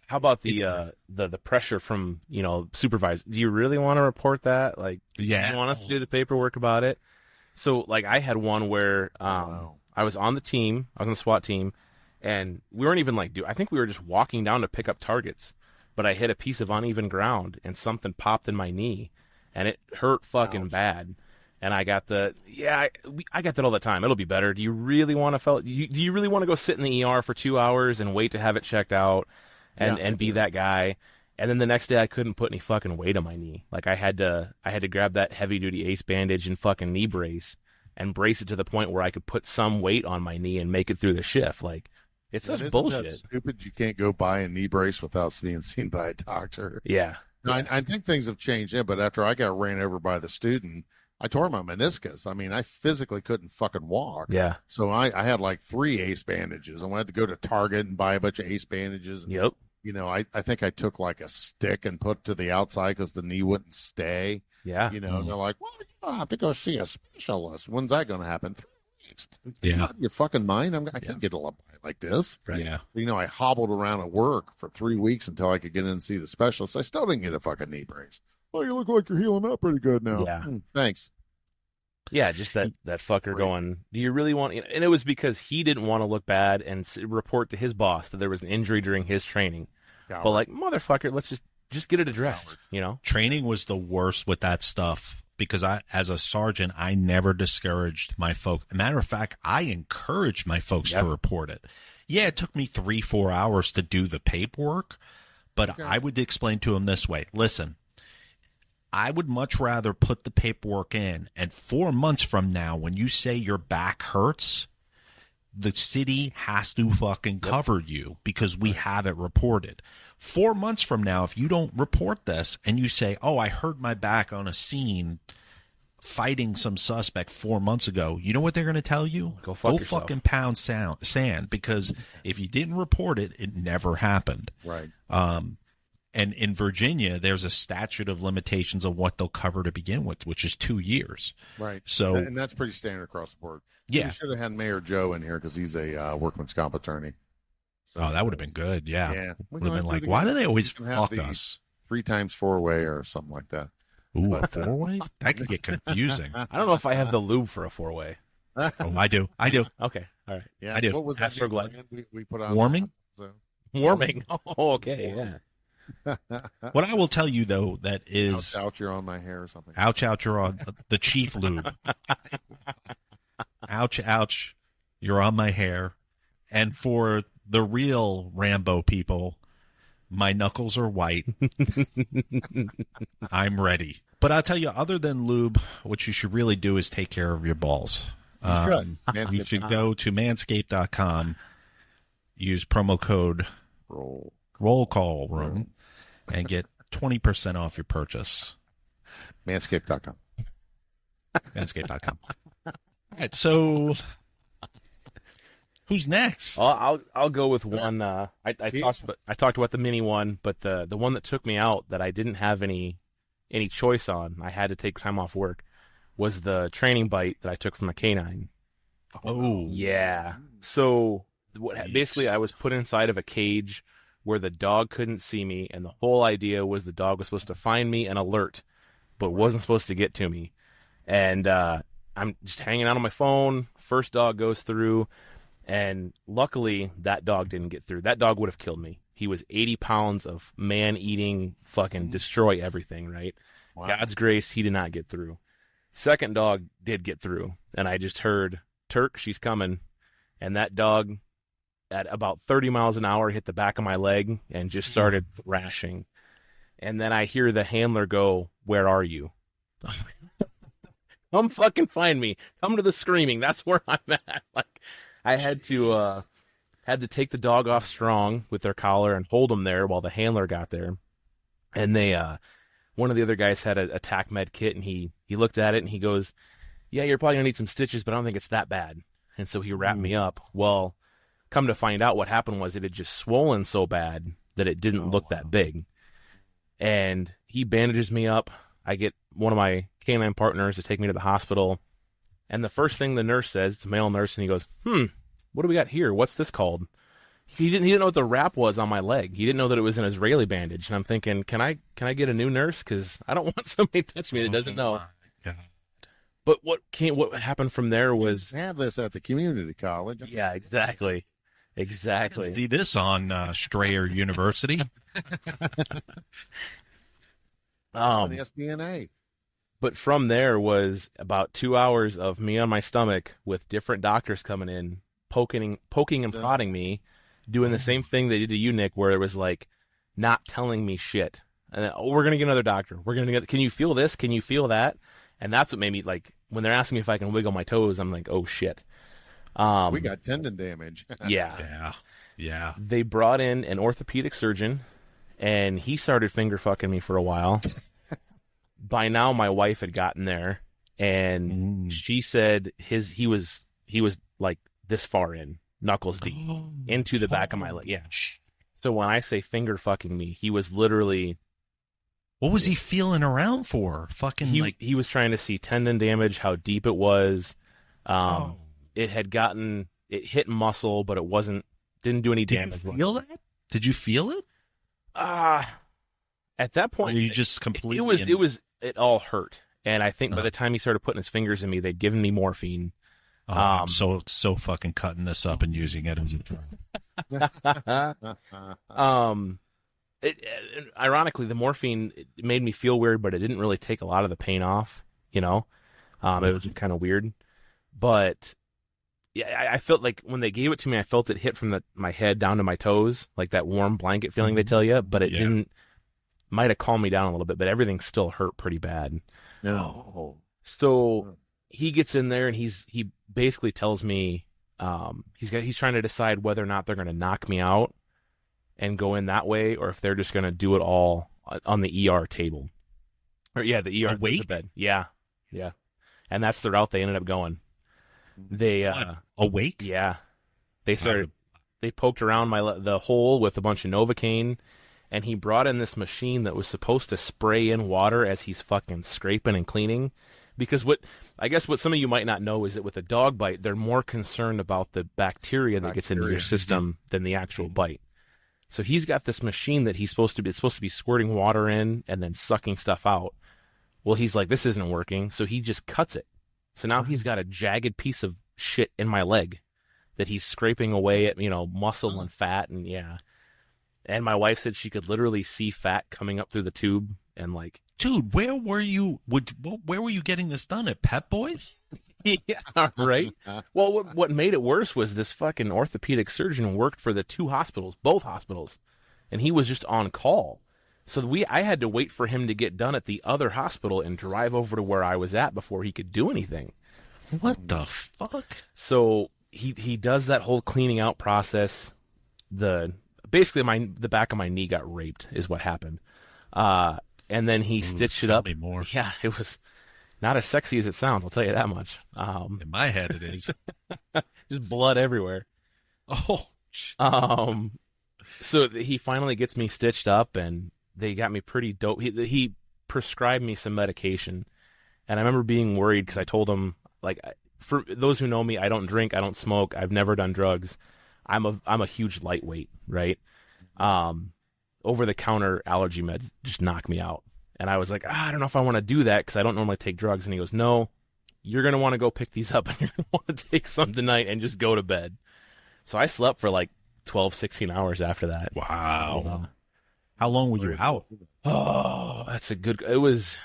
how about the pressure from, supervisors? Do you really want to report that? Like, do you want us to do the paperwork about it? So, like, I had one where I was on the team. I was on the SWAT team, and we weren't even, I think we were just walking down to pick up targets, but I hit a piece of uneven ground, and something popped in my knee, and it hurt fucking bad. And I got I got that all the time. It'll be better. Do you really want to do you really want to go sit in the ER for 2 hours and wait to have it checked out and be that guy? And then the next day I couldn't put any fucking weight on my knee. Like, I had to grab that heavy duty ACE bandage and fucking knee brace and brace it to the point where I could put some weight on my knee and make it through the shift. Like, it's such bullshit.
That stupid. You can't go buy a knee brace without being seen by a doctor.
Yeah.
I think things have changed, but after I got ran over by the student, I tore my meniscus. I mean, I physically couldn't fucking walk.
Yeah.
So I had 3 ACE bandages. I had to go to Target and buy a bunch of ACE bandages.
Yep.
I think I took a stick and put to the outside because the knee wouldn't stay.
Yeah.
And they're like, well, you have to go see a specialist. When's that going to happen? 3 weeks.
Yeah.
Your fucking mind. I can't get a lot like this.
Right. Yeah.
I hobbled around at work for 3 weeks until I could get in and see the specialist. I still didn't get a fucking knee brace. Well, you look like you're healing up pretty good now.
Yeah.
Thanks.
Yeah, just that fucker going, do you really want... And it was because he didn't want to look bad and report to his boss that there was an injury during his training. But motherfucker, let's just get it addressed,
Training was the worst with that stuff because as a sergeant, I never discouraged my folks. Matter of fact, I encouraged my folks to report it. Yeah, it took me 3-4 hours to do the paperwork, but I would explain to them this way. Listen, I would much rather put the paperwork in, and 4 months from now, when you say your back hurts, the city has to fucking cover you because we have it reported. 4 months from now, if you don't report this and you say, oh, I hurt my back on a scene fighting some suspect 4 months ago, you know what they're going to tell you?
Go
fucking pound sand, because if you didn't report it, it never happened.
Right.
And in Virginia, there's a statute of limitations of what they'll cover to begin with, which is 2 years.
Right.
So,
and that's pretty standard across the board.
Yeah.
We should have had Mayor Joe in here because he's a workman's comp attorney.
So, that would have been good. Yeah.
Yeah.
Would have been like, why do they always fuck us?
3 times 4-way or something like that.
Ooh, a 4-way? That could get confusing.
I don't know if I have the lube for a 4-way.
Oh, I do.
Okay. All right.
Yeah.
I do.
What was that we put on?
Warming?
Warming. Oh, okay. Yeah.
What I will tell you, though, that is...
Ouch, you're on my hair or something.
Ouch, you're on the chief lube. Ouch, you're on my hair. And for the real Rambo people, my knuckles are white. I'm ready. But I'll tell you, other than lube, what you should really do is take care of your balls. You should go to manscaped.com, use promo code Roll Call Room, and get 20% off your purchase.
Manscaped.com.
Manscaped.com. All right, so who's next?
I'll go with one. I talked about the mini one, but the one that took me out that I didn't have any choice on, I had to take time off work, was the training bite that I took from a canine.
Oh
yeah. So basically, I was put inside of a cage where the dog couldn't see me, and the whole idea was the dog was supposed to find me and alert, but wasn't supposed to get to me. And I'm just hanging out on my phone. First dog goes through, and luckily that dog didn't get through. That dog would have killed me. He was 80 pounds of man-eating, fucking destroy everything, right? Wow. God's grace, he did not get through. Second dog did get through, and I just heard, Turk, she's coming. And that dog, at about 30 miles an hour, hit the back of my leg and just started thrashing. And then I hear the handler go, "Where are you?" Come fucking find me. Come to the screaming. That's where I'm at. Like, I had to take the dog off strong with their collar and hold him there while the handler got there. And they, one of the other guys had a TAC med kit, and he looked at it and he goes, "Yeah, you're probably gonna need some stitches, but I don't think it's that bad." And so he wrapped me up. Well, come to find out, what happened was it had just swollen so bad that it didn't look that big. And he bandages me up. I get one of my canine partners to take me to the hospital. And the first thing the nurse says, it's a male nurse, and he goes, "What do we got here? What's this called?" He didn't know what the wrap was on my leg. He didn't know that it was an Israeli bandage. And I'm thinking, can I get a new nurse? Because I don't want somebody to touch me that doesn't know. But what happened from there was...
have this at the community college.
Yeah, exactly. Exactly.
See this on Strayer University.
The SDNA.
But from there was about 2 hours of me on my stomach with different doctors coming in, poking and prodding me, doing the same thing they did to you, Nick, where it was like not telling me shit. And then, we're going to get another doctor. Can you feel this? Can you feel that? And that's what made me, like, when they're asking me if I can wiggle my toes, I'm like, oh shit.
We got tendon damage.
Yeah.
Yeah.
They brought in an orthopedic surgeon, and he started finger fucking me for a while. By now, my wife had gotten there, and she said he was like this far in, knuckles deep, into the back of my leg. Yeah. So when I say finger fucking me, he was literally...
What was he feeling around for? Fucking
he was trying to see tendon damage, how deep it was. It hit muscle, but it didn't do any damage.
Did you feel that? Did you feel it?
At that point,
you just completely...
It all hurt. And I think by the time he started putting his fingers in me, they'd given me morphine.
I'm so fucking cutting this up and using it as a drug.
Ironically, the morphine made me feel weird, but it didn't really take a lot of the pain off, you know? It was just kind of weird. But yeah, I felt like when they gave it to me, I felt it hit from my head down to my toes, like that warm blanket feeling they tell you, but it didn't. Might have calmed me down a little bit, but everything still hurt pretty bad.
No.
So he gets in there and he basically tells me he's trying to decide whether or not they're going to knock me out and go in that way, or if they're just going to do it all on the ER table. Or the ER
awake?
The bed. Yeah. And that's the route they ended up going. They
awake?
Yeah. They poked around the hole with a bunch of Novocaine, and he brought in this machine that was supposed to spray in water as he's fucking scraping and cleaning. Because what some of you might not know is that with a dog bite, they're more concerned about the bacteria that gets into your system than the actual bite. So he's got this machine that it's supposed to be squirting water in and then sucking stuff out. Well, he's like, this isn't working. So he just cuts it. So now he's got a jagged piece of shit in my leg that he's scraping away at, muscle and fat. And yeah. And my wife said she could literally see fat coming up through the tube and like,
dude, where were you getting this done at Pep Boys?
Yeah, right. Well, what made it worse was this fucking orthopedic surgeon worked for the both hospitals, and he was just on call. So I had to wait for him to get done at the other hospital and drive over to where I was at before he could do anything.
What the fuck?
So he does that whole cleaning out process. Basically the back of my knee got raped is what happened. And then he stitched it up.
Tell me more.
Yeah, it was not as sexy as it sounds, I'll tell you that much.
In my head it is.
Just blood everywhere.
Oh.
So he finally gets me stitched up, and they got me pretty dope. He prescribed me some medication, and I remember being worried because I told him, like, for those who know me, I don't drink, I don't smoke, I've never done drugs. I'm a huge lightweight, right? Over-the-counter allergy meds just knock me out. And I was like, I don't know if I want to do that because I don't normally take drugs. And he goes, no, you're going to want to go pick these up and you're going to want to take some tonight and just go to bed. So I slept for like 12, 16 hours after that.
Wow. How long were you out?
Oh, that's a good... It was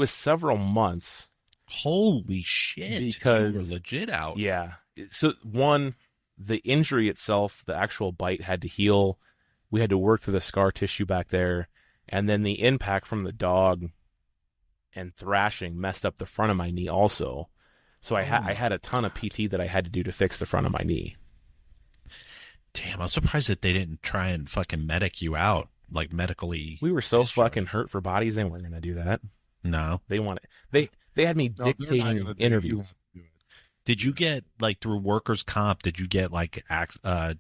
several months.
Holy shit.
Because...
You were legit out.
Yeah. So one, the injury itself, the actual bite had to heal. We had to work through the scar tissue back there. And then the impact from the dog and thrashing messed up the front of my knee also. So I had a ton of PT that I had to do to fix the front of my knee.
Damn, I'm surprised that they didn't try and fucking medic you out, like medically.
We were so fucking hurt for bodies, they weren't going to do that.
No.
They wanted, they had me dictating interviews.
Did you get, like, through workers' comp, did you get, like,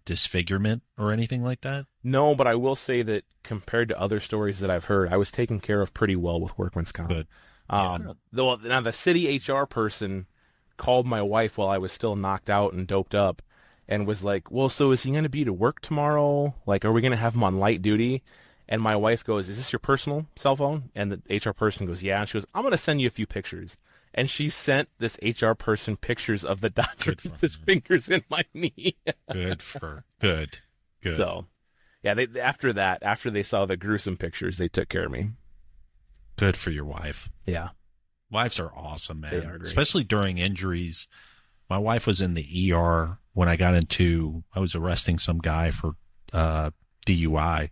disfigurement or anything like that?
No, but I will say that compared to other stories that I've heard, I was taken care of pretty well with workman's comp.
Good.
Now, the city HR person called my wife while I was still knocked out and doped up and was like, well, so is he going to be to work tomorrow? Like, are we going to have him on light duty? And my wife goes, is this your personal cell phone? And the HR person goes, yeah. And she goes, I'm going to send you a few pictures. And she sent this HR person pictures of the doctor with his fingers in my knee.
Good.
So, yeah, after they saw the gruesome pictures, they took care of me.
Good for your wife.
Yeah.
Wives are awesome, man.
They are great.
Especially during injuries. My wife was in the ER when I was arresting some guy for DUI.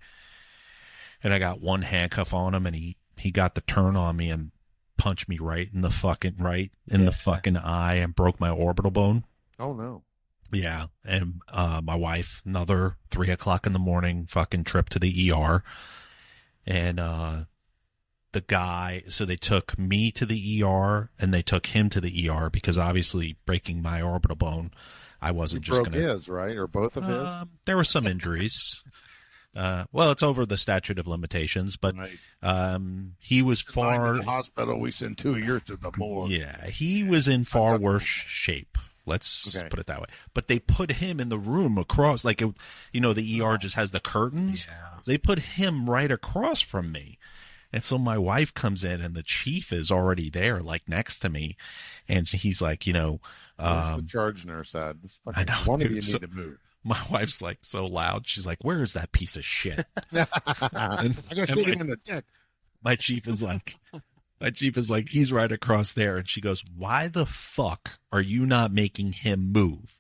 And I got one handcuff on him, and he got the turn on me and punched me right in the fucking eye and broke my orbital bone.
Oh no.
Yeah. And my wife, another 3:00 in the morning, fucking trip to the ER. And the guy, so they took me to the ER and they took him to the ER because obviously breaking my orbital bone, I wasn't just going to.
His, right? Or both of his?
There were some injuries. Well, it's over the statute of limitations, but he was far.
In the hospital, we send 2 years to the morgue.
Yeah, he was in far worse shape. Let's put it that way. But they put him in the room across, the ER just has the curtains. Yeah. They put him right across from me. And so my wife comes in and the chief is already there, like next to me. And he's like,
the charge nurse said,
I know.
One of you need to move.
My wife's like so loud. She's like, where is that piece of shit?
I got to shoot him in the dick.
My chief is like, he's right across there. And she goes, why the fuck are you not making him move?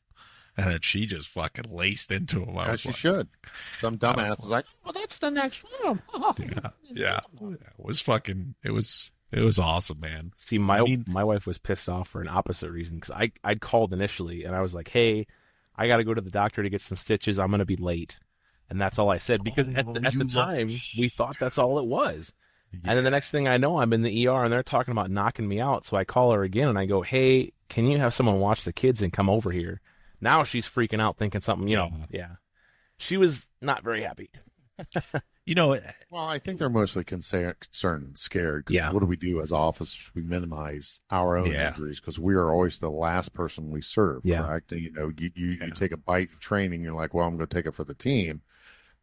And then she just fucking laced into him.
As she should. Some dumbass was like, well, that's the next room.
Yeah. It was awesome, man.
See, my wife was pissed off for an opposite reason because I'd called initially and I was like, hey, I got to go to the doctor to get some stitches. I'm going to be late. And that's all I said because at the time we thought that's all it was. Yeah. And then the next thing I know, I'm in the ER and they're talking about knocking me out. So I call her again and I go, hey, can you have someone watch the kids and come over here? Now she's freaking out thinking something, yeah. She was not very happy.
Well, I think they're mostly concerned and scared.
Yeah.
What do we do as officers? We minimize our own injuries because we are always the last person we serve.
Yeah.
Correct? You take a bite in training. You're like, well, I'm going to take it for the team.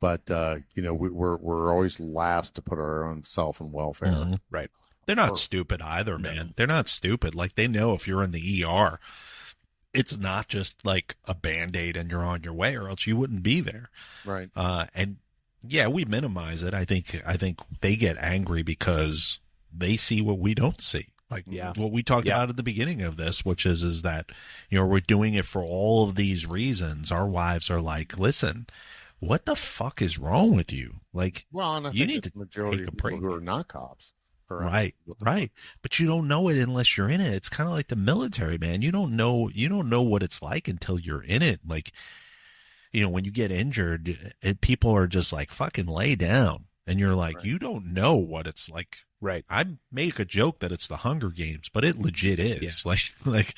But, we're always last to put our own self and welfare.
Mm-hmm. Right.
They're not stupid either, man. They're not stupid. Like, they know if you're in the ER, it's not just like a Band-Aid and you're on your way or else you wouldn't be there.
Right.
And yeah, we minimize it. I think they get angry because they see what we don't see. Like what we talked about at the beginning of this, which is that, we're doing it for all of these reasons. Our wives are like, listen, what the fuck is wrong with you? Like, you need to
majority
take a
of people
break.
who are not cops.
Right. But you don't know it unless you're in it. It's kind of like the military, man. You don't know what it's like until you're in it. Like, when you get injured, people are just like, fucking lay down. And you're like, you don't know what it's like.
Right.
I make a joke that it's the Hunger Games, but it legit is. Yeah. Like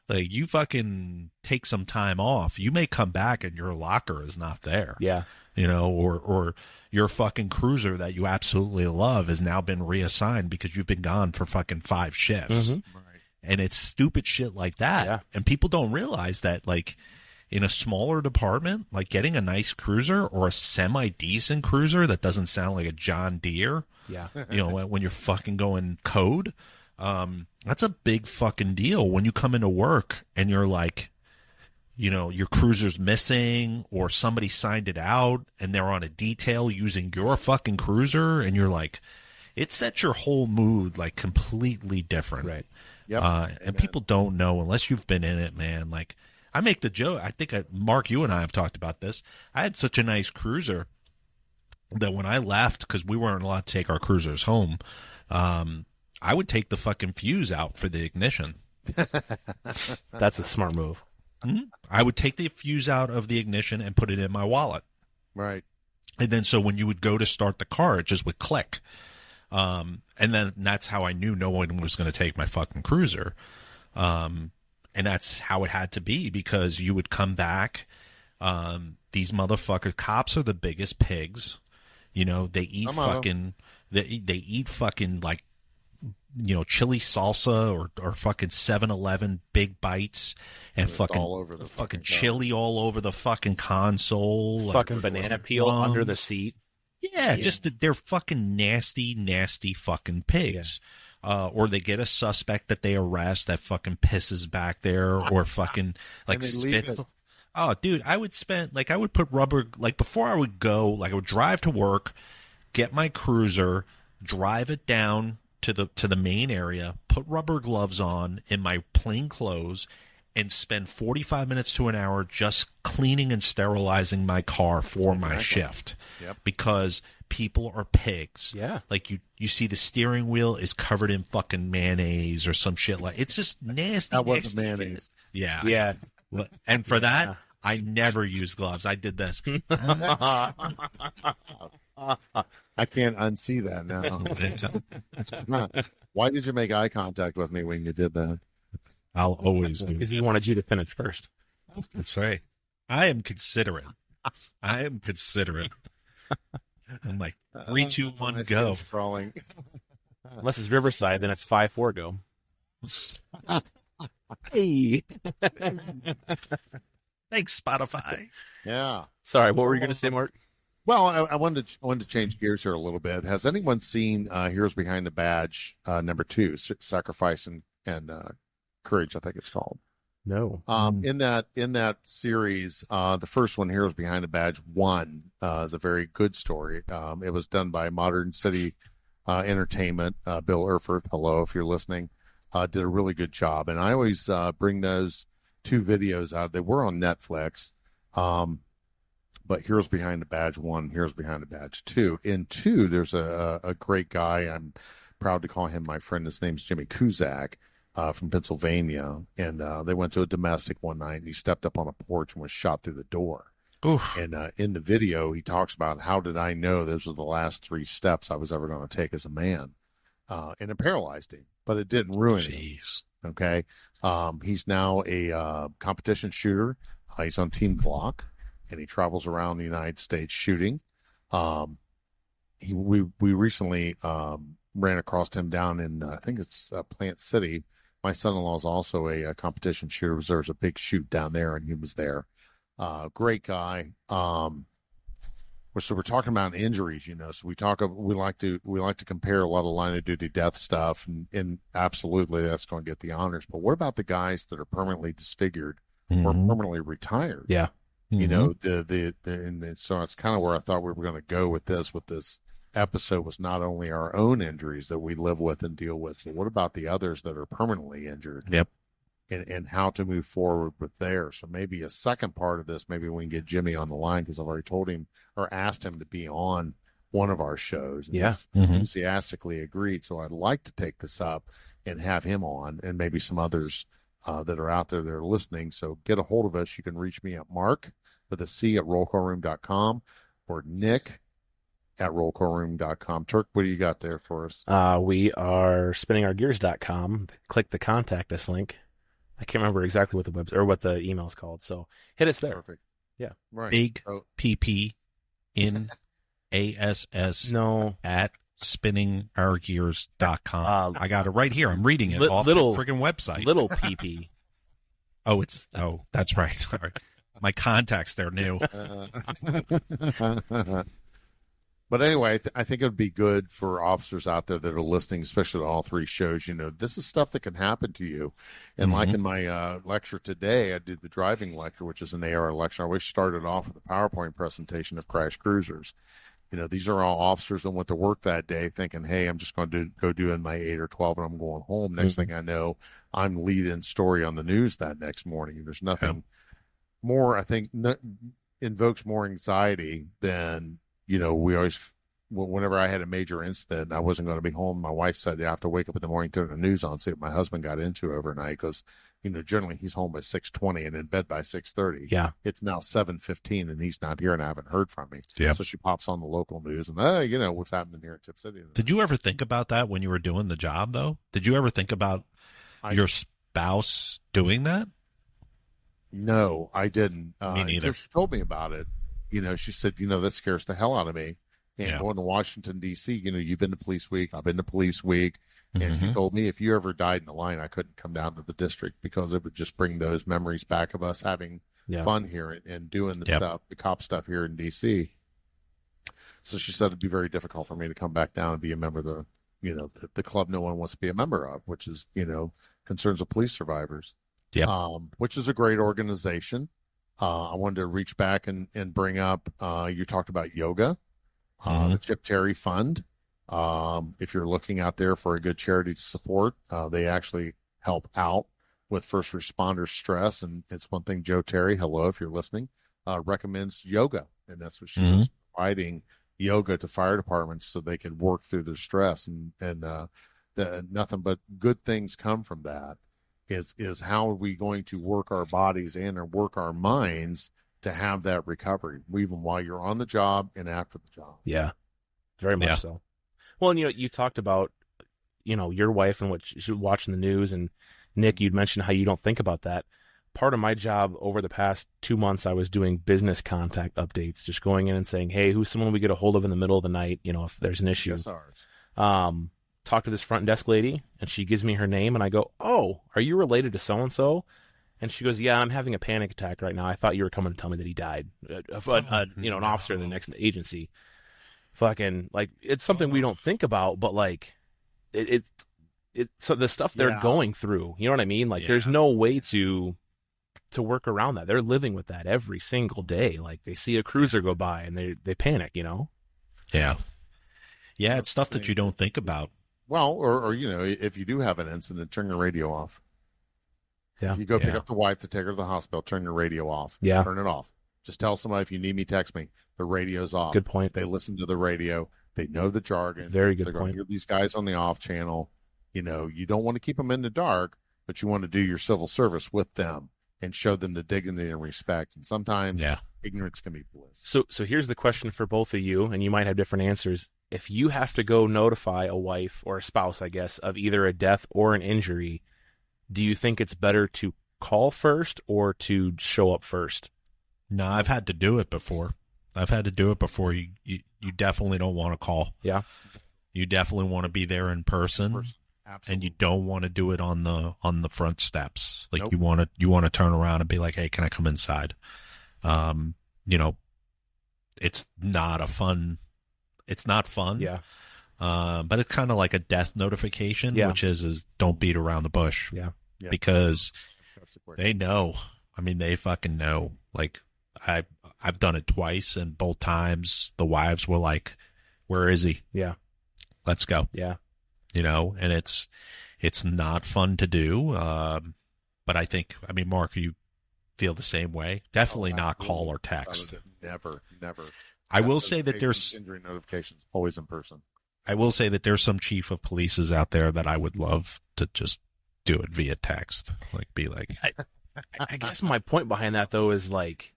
you fucking take some time off. You may come back and your locker is not there.
Yeah.
Or your fucking cruiser that you absolutely love has now been reassigned because you've been gone for fucking 5 shifts.
Mm-hmm.
Right.
And it's stupid shit like that.
Yeah.
And people don't realize that, like, in a smaller department, like getting a nice cruiser or a semi-decent cruiser that doesn't sound like a John Deere, when you're fucking going code, that's a big fucking deal when you come into work and you're like, your cruiser's missing or somebody signed it out and they're on a detail using your fucking cruiser and you're like, it sets your whole mood like completely different.
Right.
Yep.
And people don't know unless you've been in it, man. Like, I make the joke. I think Mark, you and I have talked about this. I had such a nice cruiser that when I left, because we weren't allowed to take our cruisers home, I would take the fucking fuse out for the ignition.
That's a smart move.
Mm-hmm. I would take the fuse out of the ignition and put it in my wallet.
Right.
And then so when you would go to start the car, it just would click. And then that's how I knew no one was going to take my fucking cruiser. And that's how it had to be, because you would come back. These motherfucker cops are the biggest pigs. You know, they eat fucking, they eat fucking like, you know, chili salsa or fucking 7-Eleven big bites and fucking
all over the
fucking chili all over the fucking console.
Fucking banana peel under the seat.
Yeah, just they're fucking nasty fucking pigs. Yeah. Or they get a suspect that they arrest that fucking pisses back there or fucking like spits. Oh, dude, I would put rubber, like before I would go, like I would drive to work, get my cruiser, drive it down to the main area, put rubber gloves on in my plain clothes, and spend 45 minutes to an hour just cleaning and sterilizing my car for my shift.
Yep.
Because people are pigs.
Yeah.
Like you see the steering wheel is covered in fucking mayonnaise or some shit like it's just nasty.
That wasn't mayonnaise.
Yeah.
Yeah.
And for that, I never use gloves. I did this.
I can't unsee that now. Why did you make eye contact with me when you did that?
I'll always do.
Because he wanted you to finish first.
That's right. I am considerate. I'm like 3, 2, 1, go.
Crawling.
Unless it's Riverside, then it's 5-4 go. Hey.
Thanks, Spotify.
Yeah.
Sorry, what were you going to say, Mark?
Well, I wanted to change gears here a little bit. Has anyone seen Heroes Behind the Badge number 2, Sacrifice and Courage, I think it's called?
No.
In that series, the first one, Heroes Behind the Badge 1, is a very good story. It was done by Modern City Entertainment. Bill Erfurth, hello if you're listening, did a really good job. And I always bring those 2 videos out. They were on Netflix. But Heroes Behind the Badge 1, Heroes Behind the Badge 2. In 2, there's a great guy. I'm proud to call him my friend. His name's Jimmy Kuzak from Pennsylvania. And they went to a domestic one night, and he stepped up on a porch and was shot through the door.
Oof.
And in the video, he talks about, how did I know those were the last 3 steps I was ever going to take as a man? And it paralyzed him, but it didn't ruin him. Okay. He's now a competition shooter. He's on Team Glock. And he travels around the United States shooting. We recently ran across him down in, I think it's Plant City. My son-in-law is also a competition shooter. There's a big shoot down there, and he was there. Great guy. So we're talking about injuries, you know. So we like to compare a lot of line of duty death stuff, and absolutely that's going to get the honors. But what about the guys that are permanently disfigured or permanently retired?
Yeah.
You know, and so it's kind of where I thought we were going to go with this episode, was not only our own injuries that we live with and deal with, but what about the others that are permanently injured?
Yep.
And how to move forward with theirs. So maybe a second part of this, maybe we can get Jimmy on the line, because I've already told him or asked him to be on one of our shows. And
yeah.
He's enthusiastically agreed. So I'd like to take this up and have him on, and maybe some others that are out there that are listening. So get a hold of us. You can reach me at Mark with a C at rollcallroom.com or Nick at rollcallroom.com. Turk, what do you got there for us?
We are spinningourgears.com. Click the contact us link. I can't remember exactly what the website or what the email is called. So hit us there.
Perfect.
Yeah.
Right.
Big PP in ASS
no
at spinningourgears.com. I got it right here. I'm reading it off the friggin' website.
Little PP.
That's right. Sorry. My contacts, they're new.
But anyway, I think it would be good for officers out there that are listening, especially to all 3 shows. You know, this is stuff that can happen to you. And like in my lecture today, I did the driving lecture, which is an AR lecture. I always started off with a PowerPoint presentation of crash cruisers. these are all officers that went to work that day thinking, hey, I'm just going to go do in my 8 or 12 and I'm going home. Next thing I know, I'm lead-in story on the news that next morning. There's nothing more, I think, invokes more anxiety than, we always, whenever I had a major incident and I wasn't going to be home, my wife said, I have to wake up in the morning, turn the news on, see what my husband got into overnight, because, generally he's home by 6:20 and in bed by 6:30.
Yeah.
It's now 7:15 and he's not here and I haven't heard from him.
Yeah.
So she pops on the local news and, what's happening here in Tip City.
Did you ever think about that when you were doing the job, though? Did you ever think about your spouse doing that?
No, I didn't.
Me neither.
She told me about it. She said, that scares the hell out of me. And going to Washington, D.C., you've been to Police Week. I've been to Police Week. And she told me if you ever died in the line, I couldn't come down to the district because it would just bring those memories back of us having fun here and doing the stuff, the cop stuff here in D.C. So she said it'd be very difficult for me to come back down and be a member of the club no one wants to be a member of, which is, Concerns of Police Survivors. Which is a great organization. I wanted to reach back and bring up, you talked about yoga. The Chip Terry Fund. If you're looking out there for a good charity to support, they actually help out with first responder stress. And it's one thing Joe Terry, hello, if you're listening, recommends yoga. And that's what she was providing, yoga to fire departments so they can work through their stress. And nothing but good things come from that. Is how are we going to work our bodies and or work our minds to have that recovery, even while you're on the job and after the job.
Yeah, very much so. Well, and you talked about, your wife and what she's watching the news, and Nick, you'd mentioned how you don't think about that. Part of my job over the past 2 months, I was doing business contact updates, just going in and saying, hey, who's someone we get a hold of in the middle of the night, if there's an issue. Talk to this front desk lady, and she gives me her name, and I go, oh, are you related to so-and-so? And she goes, yeah, I'm having a panic attack right now. I thought you were coming to tell me that he died. An officer in the next agency. Fucking, it's something we don't think about, but, so the stuff they're going through, you know what I mean? There's no way to work around that. They're living with that every single day. They see a cruiser go by, and they panic,
Yeah. Yeah, it's stuff that you don't think about.
Well, or if you do have an incident, turn your radio off.
Yeah.
If you go pick up the wife to take her to the hospital, turn your radio off.
Yeah.
Turn it off. Just tell somebody, if you need me, text me. The radio's off.
Good point.
They listen to the radio. They know the jargon.
Very good
They're
point.
going to hear these guys on the off channel. You don't want to keep them in the dark, but you want to do your civil service with them and show them the dignity and respect. And sometimes ignorance can be bliss.
So here's the question for both of you, and you might have different answers. If you have to go notify a wife or a spouse, I guess, of either a death or an injury, do you think it's better to call first or to show up first?
No, I've had to do it before. You definitely don't want to call.
Yeah.
You definitely want to be there in person.
Absolutely.
And you don't want to do it on the front steps.
Nope.
you want to turn around and be like, hey, can I come inside? It's not fun.
Yeah.
But it's kind of like a death notification, which is don't beat around the bush.
Yeah.
Because they know. I mean, they fucking know. I've done it twice, and both times the wives were like, where is he?
Yeah.
Let's go.
Yeah.
And it's not fun to do. But I think, Mark, you feel the same way? Definitely not call or text.
Never.
I will say that there's
injury notifications always in person.
I will say that there's some chief of polices out there that I would love to just do it via text.
I guess my point behind that, though, is like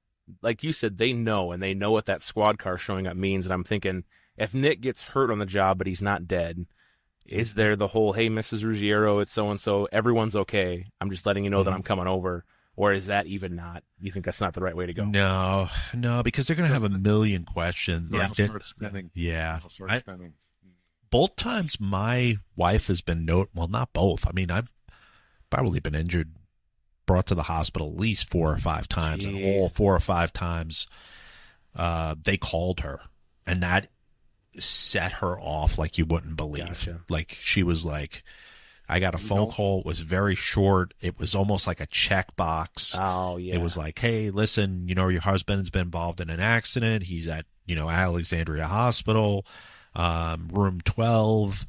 you said, they know, and they know what that squad car showing up means. And I'm thinking, if Nick gets hurt on the job, but he's not dead, is there the whole, hey, Mrs. Ruggiero, it's so-and-so, everyone's okay, I'm just letting you know that I'm coming over? Or is that even not? You think that's not the right way to go?
No, because they're going to have a million questions.
Start spinning.
Yeah.
Start spinning.
Both times my wife has been well, not both. I've probably been injured, brought to the hospital at least 4 or 5 times.
Jeez.
And all 4 or 5 times, they called her, and that set her off like you wouldn't believe.
Gotcha.
She was like, I got a phone call. It was very short. It was almost like a checkbox.
Oh, yeah.
It was like, hey, listen, your husband's been involved in an accident. He's at Alexandria Hospital, room 12.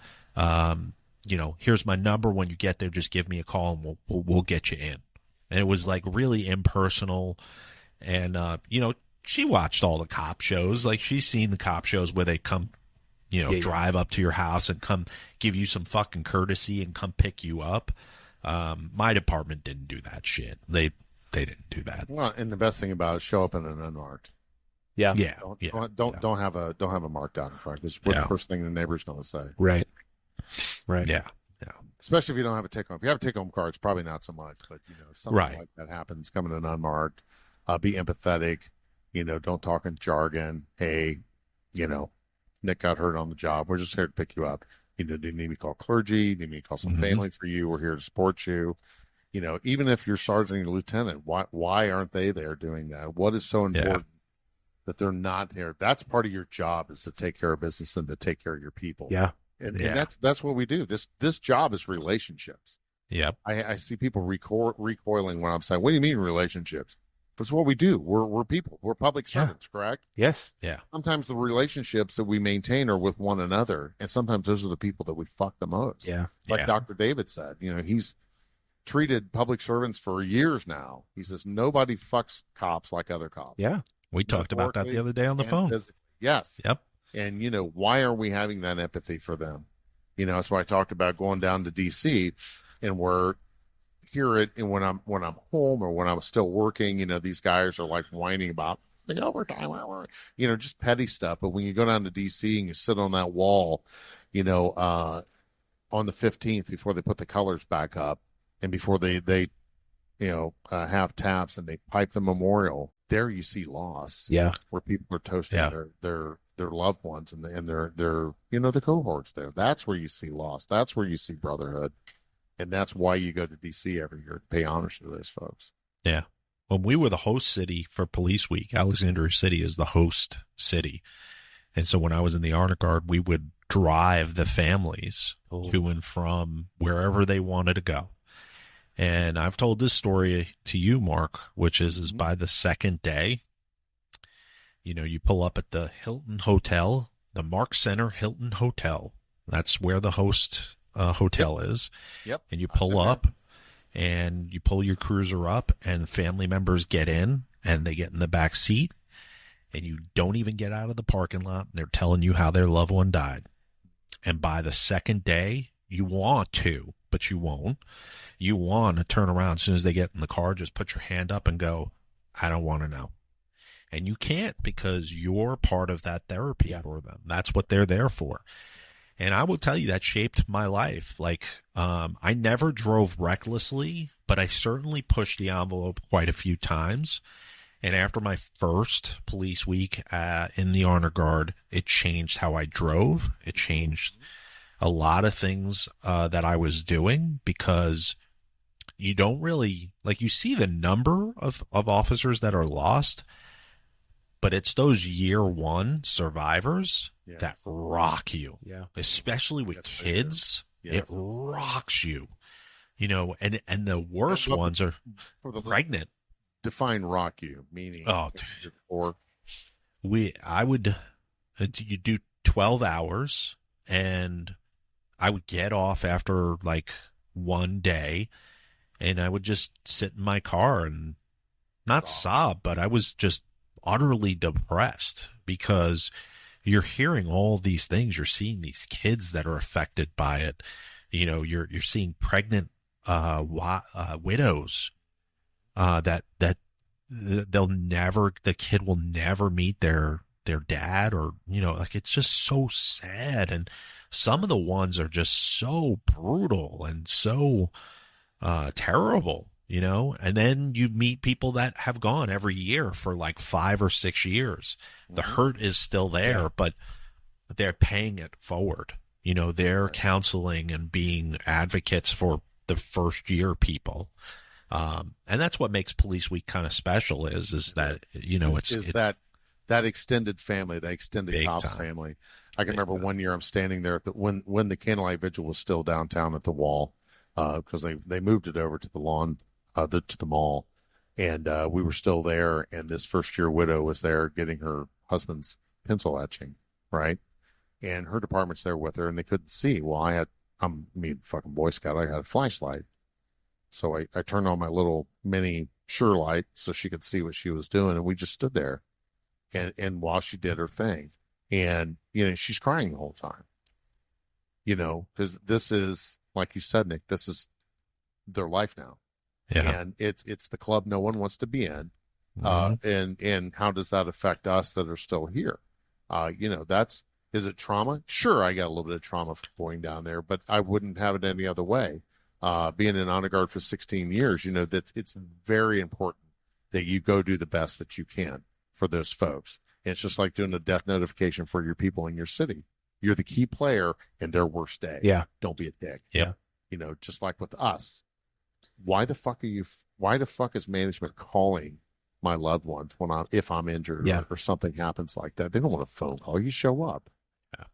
Here's my number. When you get there, just give me a call and we'll get you in. And it was like really impersonal. And, she watched all the cop shows. Like, she's seen the cop shows where they come, drive up to your house and come give you some fucking courtesy and come pick you up. My department didn't do that shit. They didn't do that.
Well, and the best thing about it, show up in an unmarked.
Yeah.
Yeah.
Don't have a mark down in front. Because what's the first thing the neighbor's going to say?
Right.
Yeah.
Especially if you don't have a take home. If you have a take home card, it's probably not so much. But if something like that happens, come in an unmarked. Be empathetic. Don't talk in jargon. Hey, Nick got hurt on the job. We're just here to pick you up. Do you need me to call clergy? Do you need me to call some family for you? We're here to support you. Even if you're sergeant or lieutenant, why aren't they there doing that? What is so important that they're not here? That's part of your job, is to take care of business and to take care of your people.
Yeah.
And that's what we do. This job is relationships.
Yep.
I see people recoiling when I'm saying, what do you mean relationships? That's what we do. We're people. We're public servants, correct?
Yes.
Yeah.
Sometimes the relationships that we maintain are with one another, and sometimes those are the people that we fuck the most.
Yeah.
Like Dr. David said, he's treated public servants for years now. He says nobody fucks cops like other cops.
Yeah.
We talked about that the other day on the phone.
Yes.
Yep.
And, why are we having that empathy for them? That's why I talked about going down to D.C. and hear it, and when I'm home or when I was still working, these guys are like whining about the overtime, just petty stuff. But when you go down to DC and you sit on that wall, on the 15th, before they put the colors back up and before they have taps and they pipe the memorial, there you see loss.
Yeah.
Where people are toasting their loved ones and their the cohorts there. That's where you see loss. That's where you see brotherhood. And that's why you go to D.C. every year to pay homage to those folks.
Yeah. When we were the host city for Police Week, Alexandria City is the host city. And so when I was in the Honor Guard, we would drive the families to and from wherever they wanted to go. And I've told this story to you, Mark, which is by the second day, you pull up at the Hilton Hotel, the Mark Center Hilton Hotel. That's where the host hotel is.
Yep.
And you pull up and you pull your cruiser up and family members get in and they get in the back seat and you don't even get out of the parking lot and they're telling you how their loved one died. And by the second day, you want to, but you won't. You want to turn around as soon as they get in the car, just put your hand up and go, I don't want to know. And you can't, because you're part of that therapy for them. That's what they're there for. And I will tell you, that shaped my life. Like, I never drove recklessly, but I certainly pushed the envelope quite a few times. And after my first police week in the Honor Guard, it changed how I drove. It changed a lot of things that I was doing, because you don't really, like, you see the number of officers that are lost, but it's those year one survivors that rock you. Yeah. Especially with kids. It rocks you. And the worst ones are for the pregnant.
Define rock you, meaning
you do 12 hours and I would get off after like one day and I would just sit in my car and not sob, but I was just utterly depressed, because you're hearing all these things. You're seeing these kids that are affected by it. You're seeing pregnant widows that the kid will never meet their dad, or it's just so sad. And some of the ones are just so brutal and so terrible. And then you meet people that have gone every year for like 5 or 6 years. The hurt is still there, but they're paying it forward. They're counseling and being advocates for the first year people. And that's what makes Police Week kind of special is that, it's
that extended family, that extended cops family. I can remember one year I'm standing there when the Candlelight Vigil was still downtown at the Wall, because they moved it over to the lawn, to the mall, and we were still there. And this first year widow was there getting her husband's pencil etching, right? And her department's there with her, and they couldn't see. Well, I'm me, fucking Boy Scout. I had a flashlight, so I turned on my little mini Sure light so she could see what she was doing, and we just stood there, and while she did her thing, and she's crying the whole time, because this is, like you said, Nick, this is their life now, and it's the club no one wants to be in, and how does that affect us that are still here? Is it trauma? Sure, I got a little bit of trauma from going down there, but I wouldn't have it any other way. Being an honor guard for 16 years, that it's very important that you go do the best that you can for those folks. And it's just like doing a death notification for your people in your city. You're the key player in their worst day.
Yeah.
Don't be a dick.
Yeah.
Just like with us. Why the fuck is management calling my loved ones if I'm injured or something happens like that? They don't want a phone call. You show up.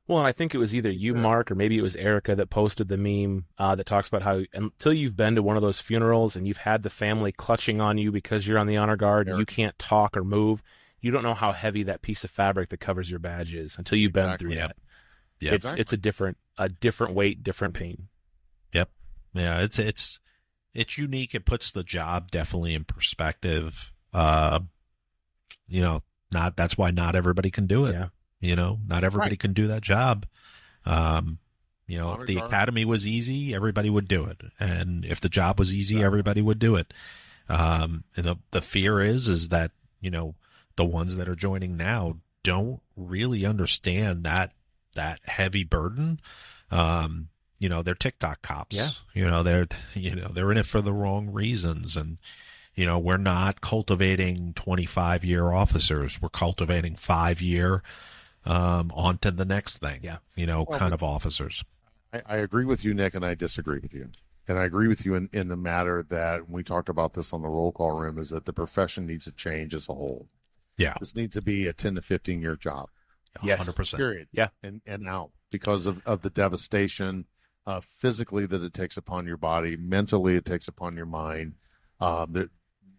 Well, and I think it was either you, Mark, or maybe it was Erica that posted the meme that talks about how until you've been to one of those funerals and you've had the family clutching on you because you're on the honor guard and you can't talk or move, you don't know how heavy that piece of fabric that covers your badge is until you've been through that. Yeah, it's a different weight, different pain.
Yep. Yeah, it's unique. It puts the job definitely in perspective. That's why not everybody can do it.
Yeah.
Not everybody can do that job. If the academy was easy, everybody would do it. And if the job was easy, everybody would do it. And the fear is that, the ones that are joining now don't really understand that heavy burden. They're TikTok cops.
Yeah.
They're in it for the wrong reasons. And, we're not cultivating 25-year officers. We're cultivating 5-year, on to the next thing, kind of officers.
I agree with you, Nick, and I disagree with you. And I agree with you in the matter that we talked about this on the roll call room, is that the profession needs to change as a whole.
Yeah.
This needs to be a 10 to 15-year job.
Yes.
100%.
Period.
Yeah.
And out because of the devastation physically that it takes upon your body, mentally it takes upon your mind. That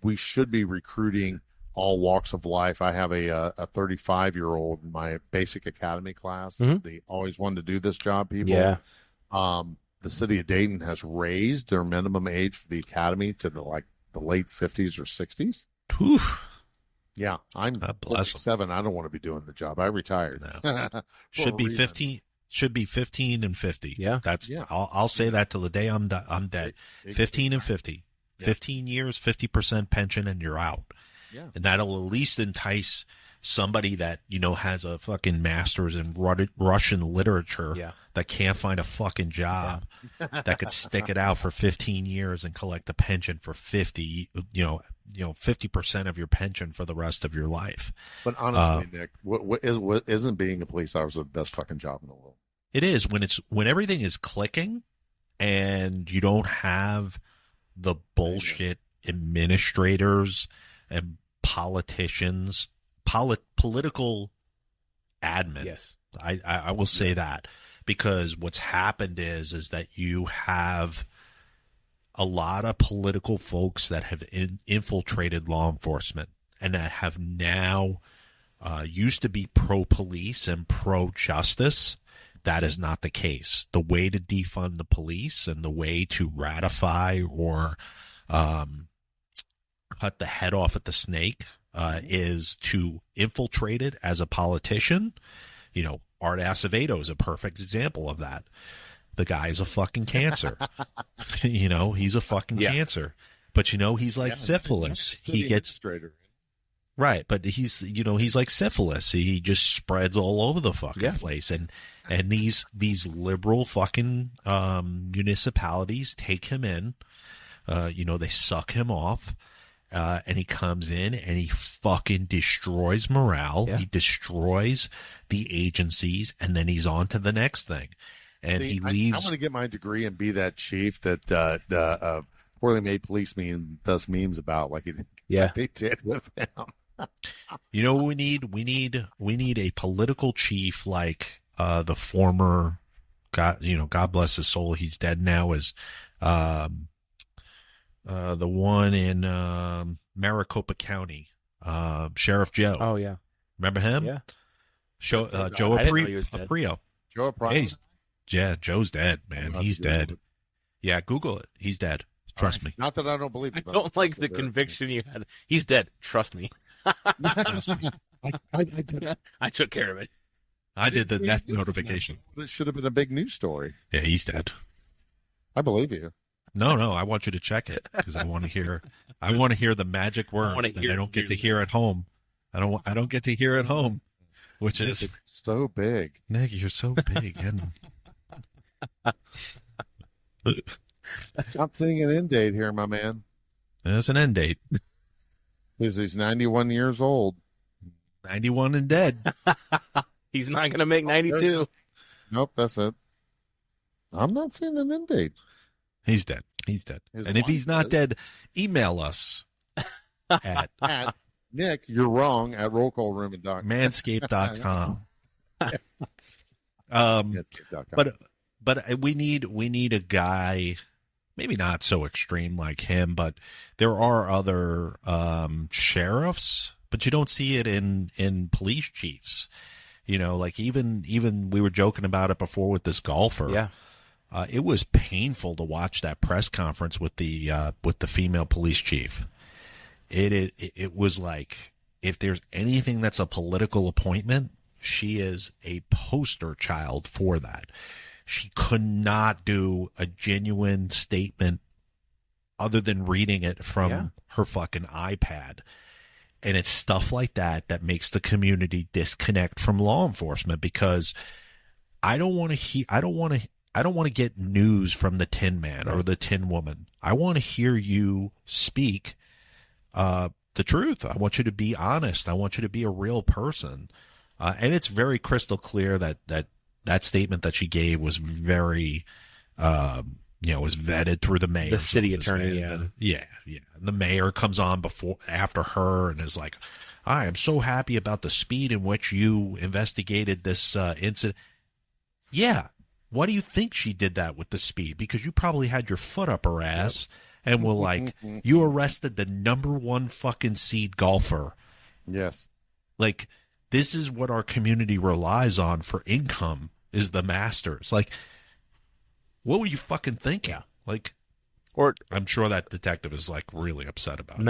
we should be recruiting all walks of life. I have a 35-year-old in my basic academy class.
Mm-hmm.
They always wanted to do this job, people.
Yeah.
The city of Dayton has raised their minimum age for the academy to the late 50s or 60s.
Poof.
Yeah, I'm 47. I don't want to be doing the job. I retired.
No. Should be 15. Should be 15 and 50.
Yeah.
I'll say that till the day I'm dead. 15 and 50. 15 years, 50% pension, and you're out.
Yeah.
And that'll at least entice somebody that, has a fucking master's in Russian literature that can't find a fucking job that could stick it out for 15 years and collect a pension for 50% of your pension for the rest of your life.
But honestly, Nick, isn't being a police officer the best fucking job in the world?
It is when everything is clicking and you don't have the bullshit administrators and politicians, political admin.
Yes.
I will say that, because what's happened is that you have a lot of political folks that have infiltrated law enforcement and that have now used to be pro-police and pro-justice. That is not the case. The way to defund the police and the way to ratify or cut the head off at the snake is to infiltrate it as a politician. Art Acevedo is a perfect example of that. The guy is a fucking cancer. He's a fucking cancer. But he's like syphilis. He gets right, but he's like syphilis. He just spreads all over the fucking place. And these liberal fucking municipalities take him in. They suck him off. And he comes in and he fucking destroys morale. Yeah. He destroys the agencies, and then he's on to the next thing. And he leaves.
I want to get my degree and be that chief that poorly made police does memes about, like they did with him.
What we need? We need a political chief like the former God bless his soul, he's dead now, is the one in Maricopa County, Sheriff Joe.
Oh yeah,
remember him?
Yeah,
Joe Aprio.
Joe Aprio.
Joe's dead, man. He's dead. Yeah, Google it. He's dead. Trust me.
Not that I don't believe it.
I don't like the conviction you had. He's dead. Trust me.
Trust me.
I took care of it.
I did the death notification.
It should have been a big news story.
Yeah, he's dead.
I believe you.
No, I want you to check it because I want to hear. I want to hear the magic words that I don't get to hear at home. I don't get to hear at home, which is
so big.
Nick, you're so big, and
not seeing an end date here, my man.
There's an end date.
He's 91 years old.
91 and dead.
He's not going to make 92.
Nope, that's it. I'm not seeing an end date.
He's dead. And if he's not dead, email us at
Nick, you're wrong, at rollcallroom.com.
Manscaped.com. But we need a guy, maybe not so extreme like him, but there are other sheriffs, but you don't see it in police chiefs. You know, like even we were joking about it before with this golfer.
Yeah.
It was painful to watch that press conference with the female police chief. It was like, if there's anything that's a political appointment, she is a poster child for that. She could not do a genuine statement other than reading it from her fucking iPad. And it's stuff like that makes the community disconnect from law enforcement, because I don't want to get news from the Tin Man or the Tin Woman. I want to hear you speak the truth. I want you to be honest. I want you to be a real person. And it's very crystal clear that statement that she gave was very, was vetted through the mayor.
The city attorney,
yeah. And the mayor comes on after her and is like, I am so happy about the speed in which you investigated this incident. Yeah. Why do you think she did that with the speed? Because you probably had your foot up her ass and were like, you arrested the #1 fucking seed golfer.
Yes.
Like, this is what our community relies on for income, is the Masters. Like, what were you fucking thinking? Like, or I'm sure that detective is like really upset about it.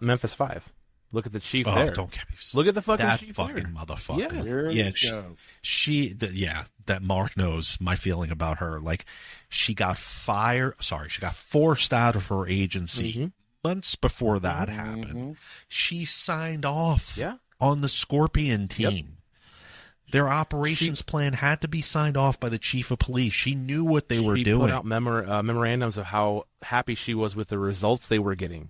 Memphis 5. Look at the chief there.
Don't get me.
Look at the fucking
that
chief
fucking
there.
motherfucker.
Yes.
That Mark knows my feeling about her. Like, she got forced out of her agency months before that happened. She signed off on the Scorpion team. Yep. Their operations plan had to be signed off by the chief of police. She knew what they were doing. She put
out memorandums of how happy she was with the results they were getting.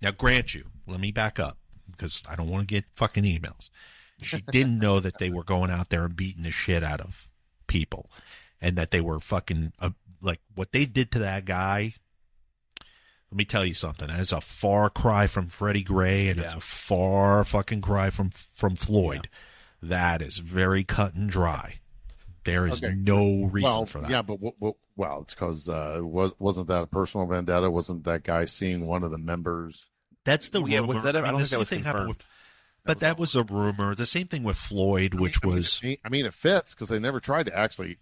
Now, grant you, let me back up, because I don't want to get fucking emails. She didn't know that they were going out there and beating the shit out of people, and that they were fucking, like, what they did to that guy. Let me tell you something. It's a far cry from Freddie Gray, and it's a far fucking cry from Floyd. Yeah. That is very cut and dry. There is no reason for that.
Yeah, but it's because wasn't that a personal vendetta? Wasn't that guy seeing one of the members?
That's the rumor.
Was that? I don't think that was confirmed.
But that was a rumor. The same thing with Floyd, which was.
I mean, it fits because they never tried to actually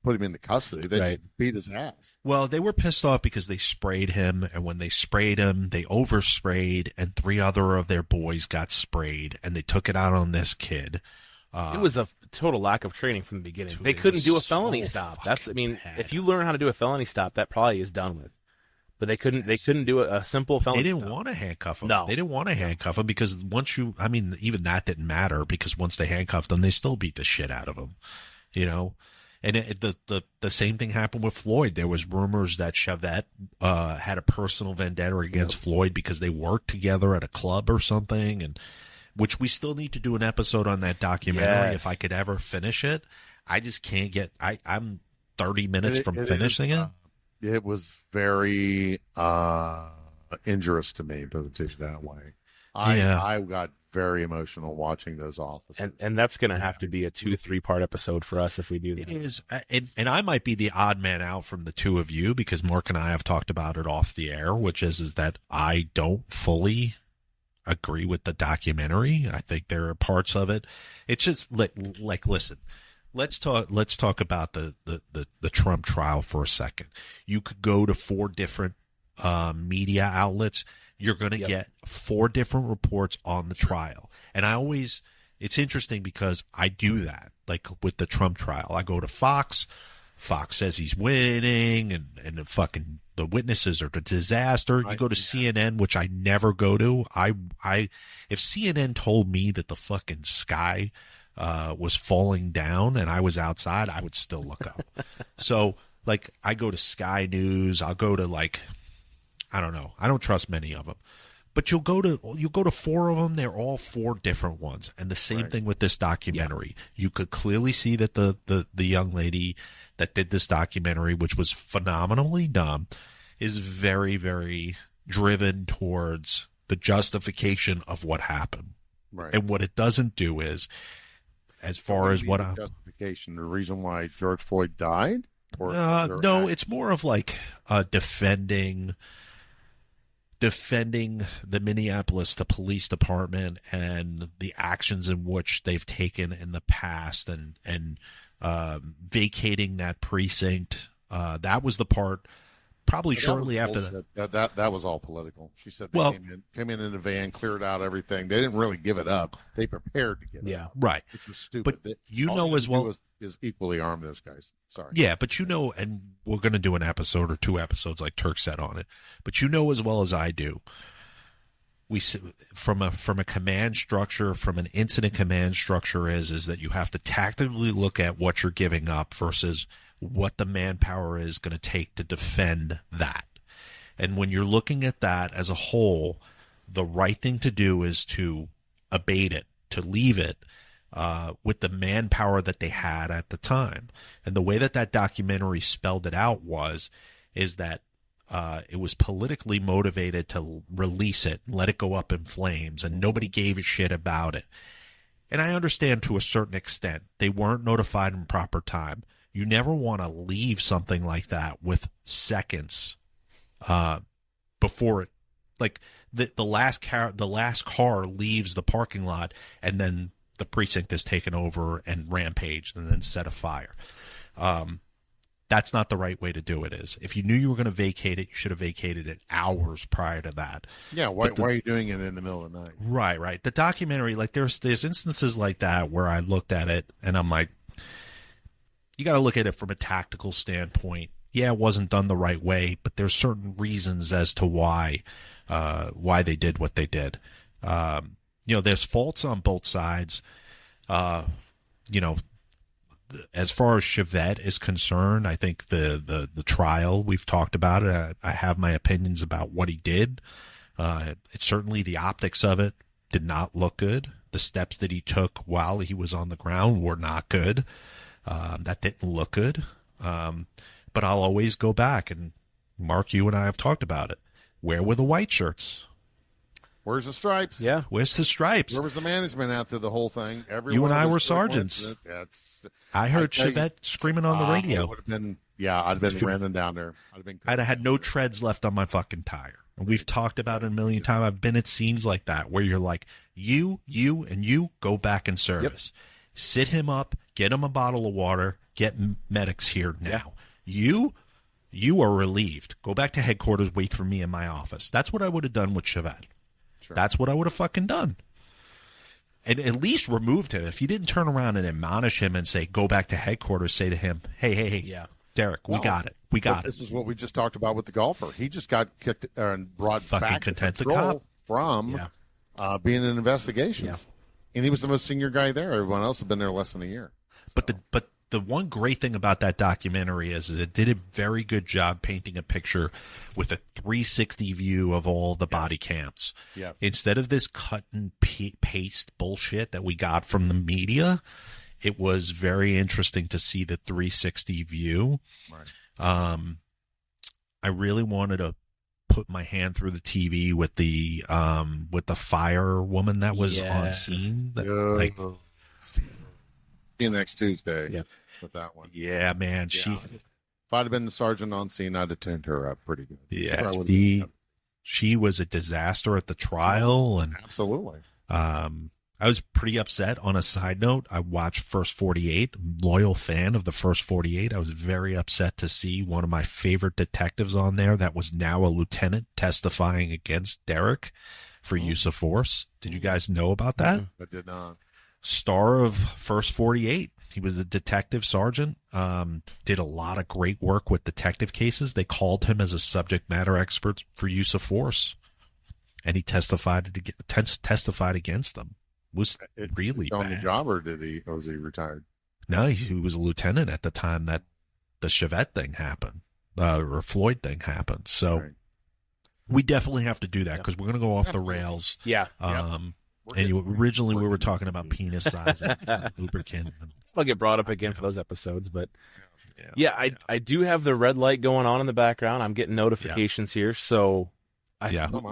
put him into custody. They just beat his ass.
Well, they were pissed off because they sprayed him, and when they sprayed him, they oversprayed, and 3 other of their boys got sprayed, and they took it out on this kid.
It was a total lack of training from the beginning. They couldn't do a felony stop. If you learn how to do a felony stop, that probably is done with. But they couldn't do a simple felony.
They didn't want to handcuff him.
No.
They didn't want to handcuff him because even that didn't matter, because once they handcuffed him, they still beat the shit out of him, you know? And the same thing happened with Floyd. There was rumors that Chavette had a personal vendetta against Floyd because they worked together at a club or something, and which we still need to do an episode on that documentary if I could ever finish it. I just can't get I'm 30 minutes from finishing it.
It was very injurious to me, put it that way. I got very emotional watching those officers.
And that's going to have to be a 2-3 part episode for us if we do that.
It is, and I might be the odd man out from the two of you, because Mark and I have talked about it off the air, which is that I don't fully agree with the documentary. I think there are parts of it. It's just like listen, let's talk about the Trump trial for a second. You could go to 4 different media outlets. You're going to get 4 different reports on the trial. And it's interesting because I do that. Like with the Trump trial, I go to Fox. Fox says he's winning, and the witnesses are a disaster. You go to CNN, which I never go to. If CNN told me that the fucking sky was falling down and I was outside, I would still look up. So like I go to Sky News. I'll go to I don't know. I don't trust many of them. But you'll go to 4 of them. They're all 4 different ones. And the same thing with this documentary. Yeah. You could clearly see that the young lady that did this documentary, which was phenomenally done, is very, very driven towards the justification of what happened. Right. And what it doesn't do is, as far as what
justification, the reason why George Floyd died? Or
no, it's more of like defending the Minneapolis police department and the actions in which they've taken in the past, and vacating that precinct. That was the part probably shortly after that.
That was all political. She said they came in a van, cleared out everything. They didn't really give it up. They prepared to give it up.
Right.
Which was stupid.
But you know as well
is equally armed, those guys. Sorry.
Yeah, but and we're going to do an episode or 2 episodes like Turk said on it. But you know as well as I do, we from a command structure, from an incident command structure is that you have to tactically look at what you're giving up versus what the manpower is going to take to defend that. And when you're looking at that as a whole, the right thing to do is to abate it, to leave it with the manpower that they had at the time. And the way that documentary spelled it out is that it was politically motivated to release it and let it go up in flames, and nobody gave a shit about it. And I understand to a certain extent they weren't notified in proper time. You never want to leave something like that with seconds before it, like the last car leaves the parking lot, and then the precinct is taken over and rampaged and then set afire. That's not the right way to do it. If you knew you were going to vacate it, you should have vacated it hours prior to that.
Yeah, why are you doing it in the middle of the night?
Right. The documentary, like there's instances like that where I looked at it and I'm like, you got to look at it from a tactical standpoint. Yeah, it wasn't done the right way, but there's certain reasons as to why they did what they did. There's faults on both sides. As far as Chevette is concerned, I think the trial, we've talked about it. I have my opinions about what he did. It's certainly the optics of it did not look good. The steps that he took while he was on the ground were not good. That didn't look good. But I'll always go back, and Mark, you and I have talked about it. Where were the white shirts?
Where's the stripes?
Yeah, where's the stripes?
Where was the management after the whole thing?
You and I were sergeants. I heard Chevette screaming on the radio.
I'd been running down there.
I'd have had no treads left on my fucking tire. And we've talked about it a million times. I've been at scenes like that where you're like, you, and you go back in service. Yep. Sit him up, get him a bottle of water, get medics here now. You are relieved. Go back to headquarters, wait for me in my office. That's what I would have done with Chevette. Sure. That's what I would have fucking done. And at least removed him. If you didn't turn around and admonish him and say, go back to headquarters, say to him, hey, Derek, we got it. We got it.
This is what we just talked about with the golfer. He just got kicked and brought
fucking
back
content
to
the cop
from being in investigations. Yeah. And he was the most senior guy there. Everyone else had been there less than a year. So.
But the one great thing about that documentary is it did a very good job painting a picture with a 360 view of all the body cams.
Yes.
Instead of this cut and paste bullshit that we got from the media, it was very interesting to see the 360 view.
Right.
I really wanted to put my hand through the TV with the fire woman that was on scene.
Next Tuesday with that one.
Yeah, man.
Yeah. If I'd have been the sergeant on scene, I'd have tuned her up pretty good.
Yeah. She was a disaster at the trial, and
absolutely.
I was pretty upset. On a side note, I watched First 48, loyal fan of the First 48. I was very upset to see one of my favorite detectives on there that was now a lieutenant testifying against Derek for use of force. Did you guys know about that?
I did not.
Star of First 48. He was a detective sergeant, did a lot of great work with detective cases. They called him as a subject matter expert for use of force, and he testified against them. Was really
on
bad.
The job, or was he retired?
No, he was a lieutenant at the time that the Chevette thing happened, or Floyd thing happened. So we definitely have to do that because we're going to go off the rails.
Yeah.
And originally we were talking about penis size and lubricant.
I'll get brought up again for those episodes, but I do have the red light going on in the background. I'm getting notifications here, so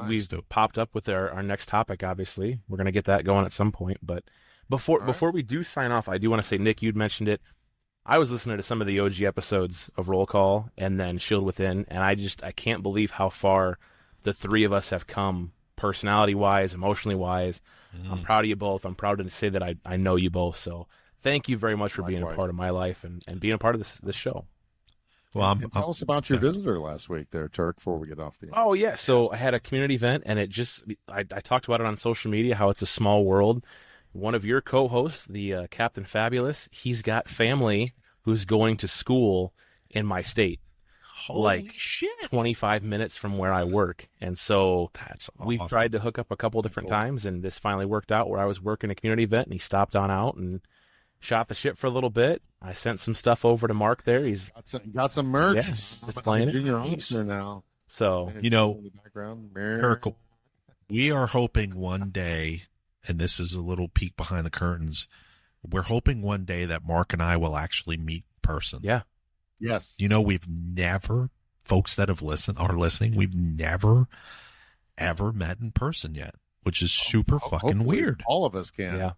we've popped up with our next topic. Obviously, we're going to get that going at some point. But before we do sign off, I do want to say, Nick, you'd mentioned it. I was listening to some of the OG episodes of Roll Call and then Shield Within, and I can't believe how far the three of us have come, personality-wise, emotionally-wise. I'm proud of you both. I'm proud to say that I know you both. So thank you very much for being a part of my life and being a part of this show.
Well, tell us about your visitor last week there, Turk, before we get off the air.
Oh, yeah. So I had a community event, and I talked about it on social media, how it's a small world. One of your co-hosts, the Captain Fabulous, he's got family who's going to school in my state.
Holy shit.
25 minutes from where I work. And so
that's awesome.
We've tried to hook up a couple different times, and this finally worked out where I was working a community event, and he stopped on out and shot the shit for a little bit. I sent some stuff over to Mark there. He's
got some merch.
Yes, displaying
Junior officer now.
So,
Kirk, we are hoping one day, and this is a little peek behind the curtains, we're hoping one day that Mark and I will actually meet in person.
Yeah.
Yes.
We've never, folks that are listening, we've never, ever met in person yet, which is super fucking weird.
All of us can.
Yeah.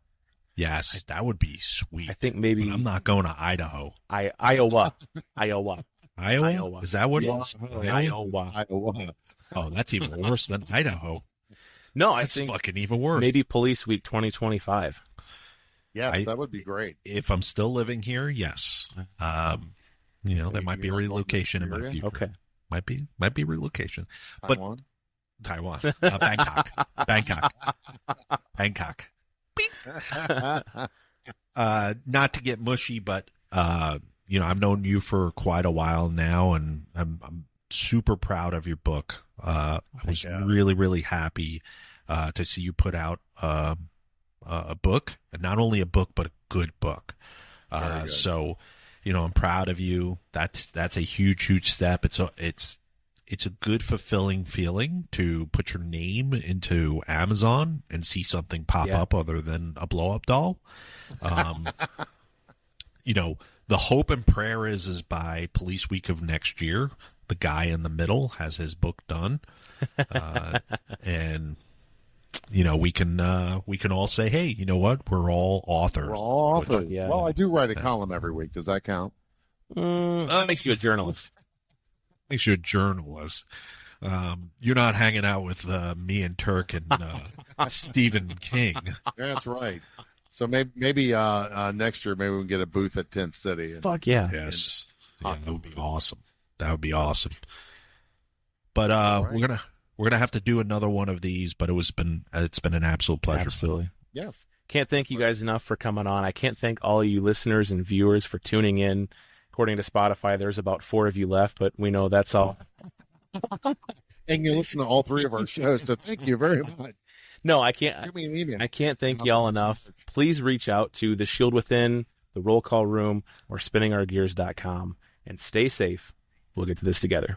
Yes, that would be sweet.
I think maybe
but I'm not going to Idaho.
Iowa.
Iowa? Is that what it is?
Iowa.
Oh, that's even worse than Idaho.
No,
that's
think
fucking even worse.
Maybe Police Week 2025.
Yeah, that would be great.
If I'm still living here, yes. There might be a relocation in my future.
Okay.
Might be relocation.
Taiwan.
Bangkok. Not to get mushy, but I've known you for quite a while now, and I'm super proud of your book. I was really, really happy to see you put out a book, and not only a book, but a good book. So, I'm proud of you. That's a huge step. It's a good, fulfilling feeling to put your name into Amazon and see something pop up other than a blow-up doll. The hope and prayer is by Police Week of next year, the guy in the middle has his book done. And, we can all say, hey, you know what? We're all authors.
We're all authors. Well, I do write a column every week. Does that count?
That makes you a journalist.
Makes you a journalist. You're not hanging out with me and Turk and Stephen King.
That's right. So maybe next year, maybe we can get a booth at Tent City.
Fuck yeah.
Yes. That would be awesome. That would be awesome. But we're gonna have to do another one of these. But it's been an absolute pleasure.
Absolutely.
Yes.
Can't thank you guys enough for coming on. I can't thank all of you listeners and viewers for tuning in. According to Spotify, there's about 4 of you left, but we know that's all.
And you listen to all 3 of our shows, so thank you very much.
No, I can't.
Give me an email.
I can't thank y'all enough. Please reach out to the Shield Within, the Roll Call Room, or spinningourgears.com, and stay safe. We'll get to this together.